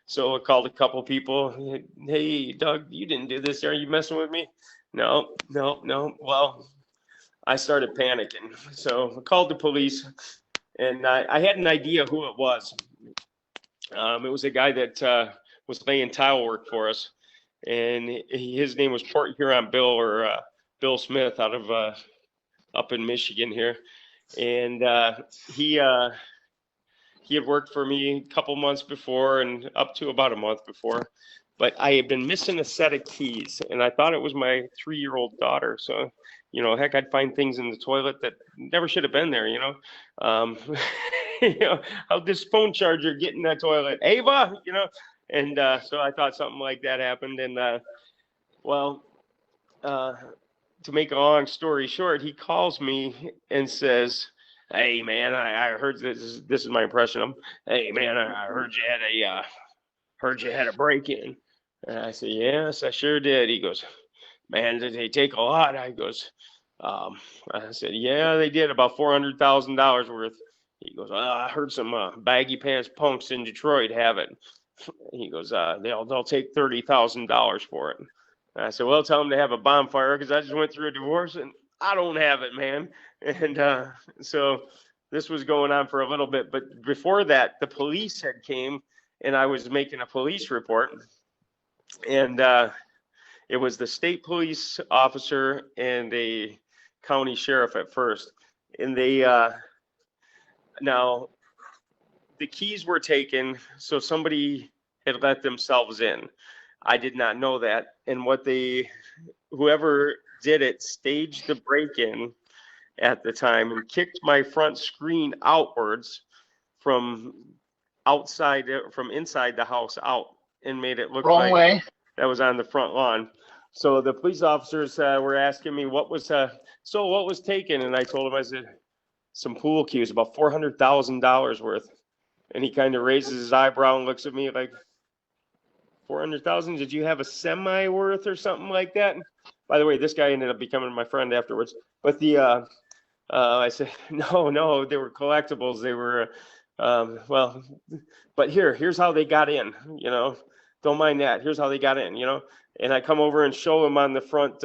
So I called a couple people. Hey, Doug, you didn't do this. Are you messing with me? No, no, no. Well, I started panicking. So I called the police, and I had an idea who it was. It was a guy that was laying tile work for us, and his name was Port Huron Bill, or Bill Smith, out of up in Michigan here. And he had worked for me a couple months before and up to about a month before, but I had been missing a set of keys, and I thought it was my 3-year-old daughter. So, heck, I'd find things in the toilet that never should have been there. How'd this phone charger get in that toilet, Ava? And so I thought something like that happened. And well, to make a long story short, he calls me and says, "Hey man, I heard this. This is my impression of him. Hey man, I heard you had a break-in." And I said, "Yes, I sure did." He goes, "Man, did they take a lot?" I said, "Yeah, they did, about $400,000 worth." He goes, "I heard some baggy pants punks in Detroit have it." He goes, "They'll take $30,000 for it." And I said, "Well, tell them to have a bonfire, because I just went through a divorce and I don't have it, man." And so this was going on for a little bit, but before that, the police had came, and I was making a police report, and it was the state police officer and a county sheriff at first, and they now the keys were taken, so somebody had let themselves in. I did not know that, and whoever did it staged the break-in at the time and kicked my front screen outwards from inside the house out, and made it look Wrong like way. that was on the front lawn. So the police officers were asking me what was taken, and I told them, I said, some pool cues, about $400,000 worth. And he kind of raises his eyebrow and looks at me like, 400,000? Did you have a semi worth or something like that? By the way, this guy ended up becoming my friend afterwards. But I said, no, they were collectibles. They were, well, but here's how they got in, don't mind that. Here's how they got in, and I come over and show him on the front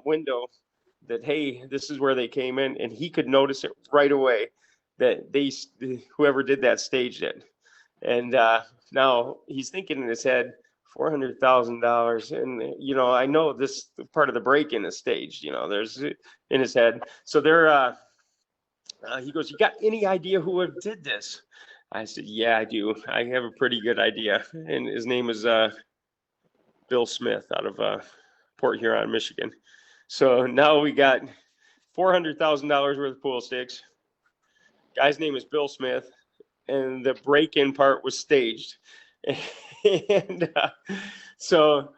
window that, hey, this is where they came in. And he could notice it right away that whoever did that staged it. And now he's thinking in his head, $400,000, and I know this part of the break-in is staged. There's in his head. So he goes, "You got any idea who did this?" I said, "Yeah, I do. I have a pretty good idea." And his name is Bill Smith, out of Port Huron, Michigan. So now we got $400,000 worth of pool sticks. Guy's name is Bill Smith, and the break-in part was staged. And so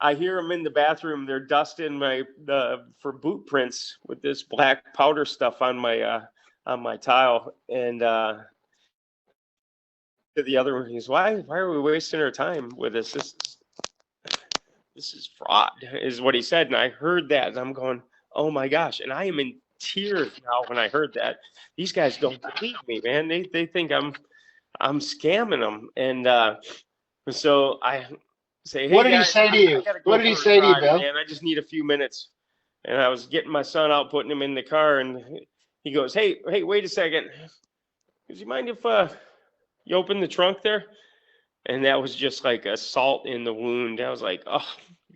I hear them in the bathroom. They're dusting for boot prints with this black powder stuff on my tile. And to the other one, he goes, why are we wasting our time with this? This is fraud, is what he said. And I heard that, and I'm going, oh my gosh. And I am in tears now when I heard that. These guys don't believe me, man. They think I'm scamming them. And so I say, hey, What did guys, he say to you? What did he say to you, Bill? Man, I just need a few minutes. And I was getting my son out, putting him in the car, and he goes, hey, wait a second. Does you mind if you open the trunk there? And that was just like a salt in the wound. I was like, oh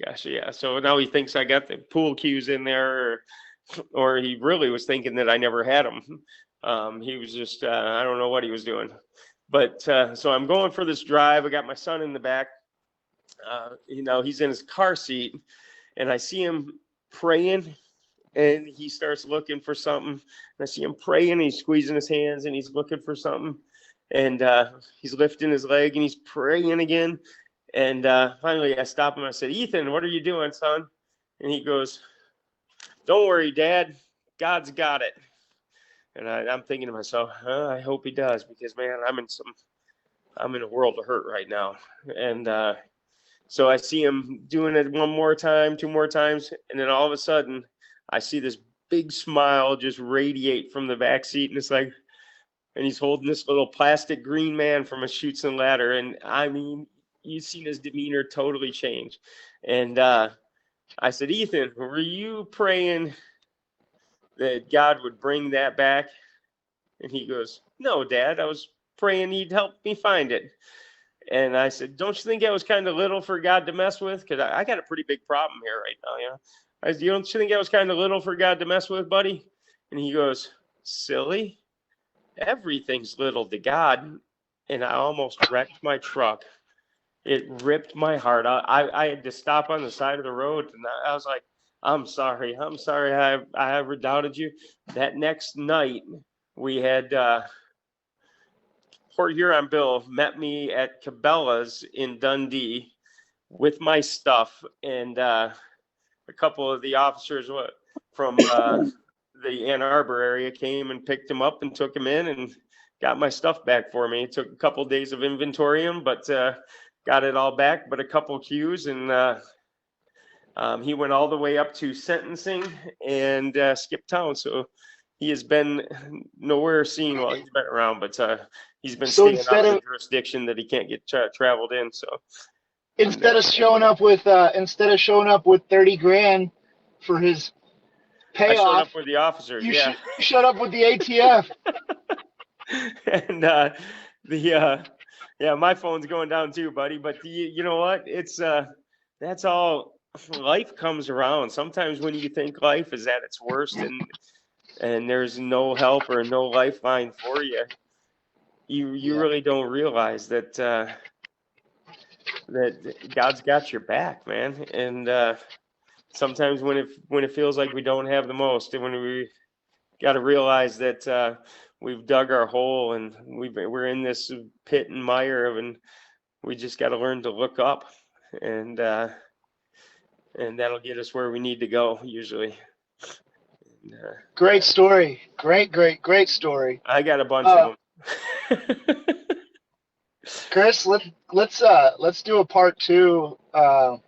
gosh, yeah. So now he thinks I got the pool cues in there, or he really was thinking that I never had them. He was just, I don't know what he was doing. But so I'm going for this drive. I got my son in the back. He's in his car seat, and I see him praying, and he starts looking for something. And I see him praying, and he's squeezing his hands, and he's looking for something. And he's lifting his leg, and he's praying again. And finally, I stop him. I said, Ethan, what are you doing, son? And he goes, don't worry, Dad. God's got it. And I'm thinking to myself, I hope he does, because, man, I'm in a world of hurt right now. And so I see him doing it one more time, two more times, and then all of a sudden, I see this big smile just radiate from the back seat, and it's like, and he's holding this little plastic green man from a Chutes and Ladder. And I mean, you've seen his demeanor totally change. And I said, Ethan, were you praying that God would bring that back? And he goes, no, Dad, I was praying he'd help me find it. And I said, don't you think that was kind of little for God to mess with? Because I got a pretty big problem here right now. You know, I said, don't you think that was kind of little for God to mess with, buddy? And he goes, silly. Everything's little to God. And I almost wrecked my truck. It ripped my heart out. I had to stop on the side of the road, and I was like, I'm sorry I ever doubted you. That next night, we had Port Huron Bill met me at Cabela's in Dundee with my stuff, and a couple of the officers from the Ann Arbor area came and picked him up and took him in and got my stuff back for me. It took a couple of days of inventorium, but got it all back, but a couple cues, and he went all the way up to sentencing and skipped town. So he has been nowhere seen. Well, he's been around, but he's been staying out of the jurisdiction that he can't get traveled in. So instead of showing up with 30 grand for his payoff, I showed up with the officers. You showed up with the ATF. And my phone's going down too, buddy. But you know what? It's that's all. Life comes around. Sometimes when you think life is at its worst and there's no help or no lifeline for you, you really don't realize that that God's got your back, man. And sometimes when it feels like we don't have the most, and when we got to realize that we've dug our hole and we're in this pit and mire, and we just got to learn to look up, and that'll get us where we need to go usually. And, great story. Great story. I got a bunch of them. Chris, let's do a part 2. You want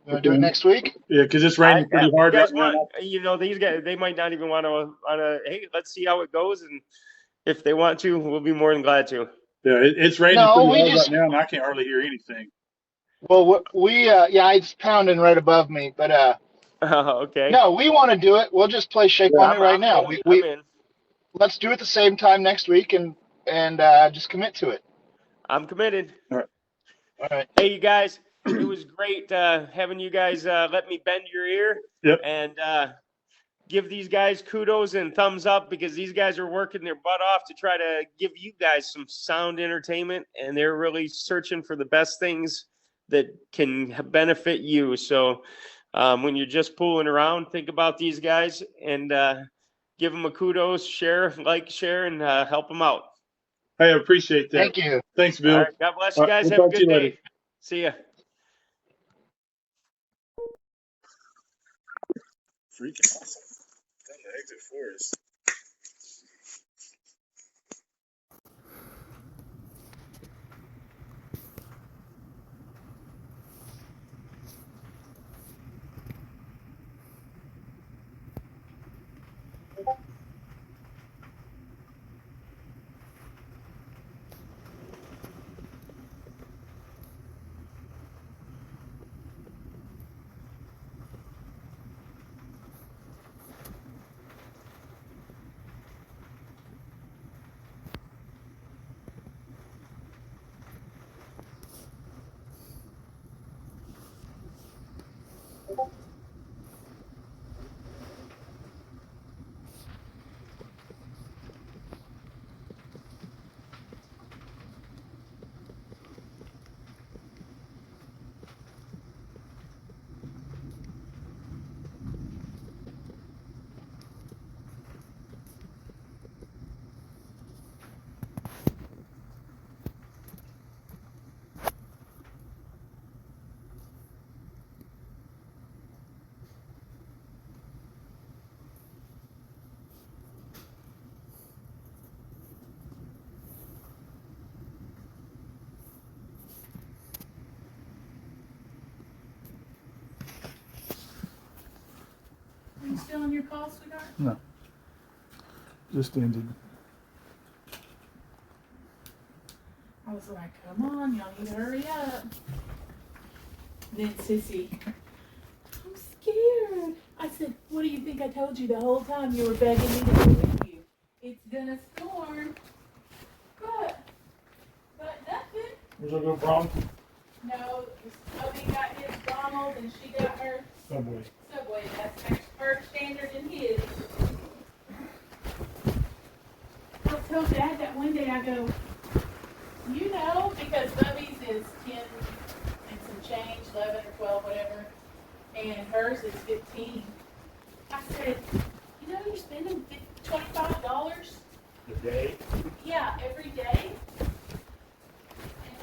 to do it next week? Yeah, because it's raining pretty hard right now. These guys, they might not even want to. Hey, let's see how it goes, and if they want to, we'll be more than glad to. Yeah, it's raining pretty hard right now, and I can't hardly hear anything. Well, it's pounding right above me, but okay. No, we want to do it. We'll just play Shape on It right now. I'm in. Let's do it the same time next week, and just commit to it. I'm committed. All right. Hey, you guys, it was great having you guys let me bend your ear. Yep. And give these guys kudos and thumbs up, because these guys are working their butt off to try to give you guys some sound entertainment, and they're really searching for the best things that can benefit you. So when you're just fooling around, think about these guys and give them a kudos, share, and help them out. I appreciate that. Thank you. Thanks, Bill. All right, God bless you guys. Have a good day. See ya. Freaking awesome. Down the exit 4 is. Are you still on your call, sweetheart? No. Just ended. like, come on, y'all need to hurry up. Then Sissy, I'm scared. I said, what do you think I told you the whole time you were begging me to go with you? It's gonna storm. But nothing. Where's our little problem? No, Bubby got his Donald and she got her Subway. Subway. That's her standard and his. I told Dad that one day, I go, you know, because Bubby's is 10 and some change, 11 or 12, whatever, and hers is 15. I said, you know, you're spending $25? The day. Yeah, every day. And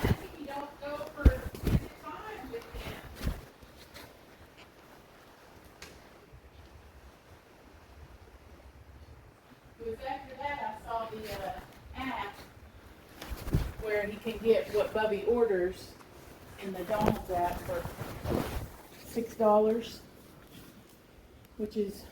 that's if you don't go for time with them. It was after that I saw the app where he can get what Bubby orders in the Donald's app for $6, which is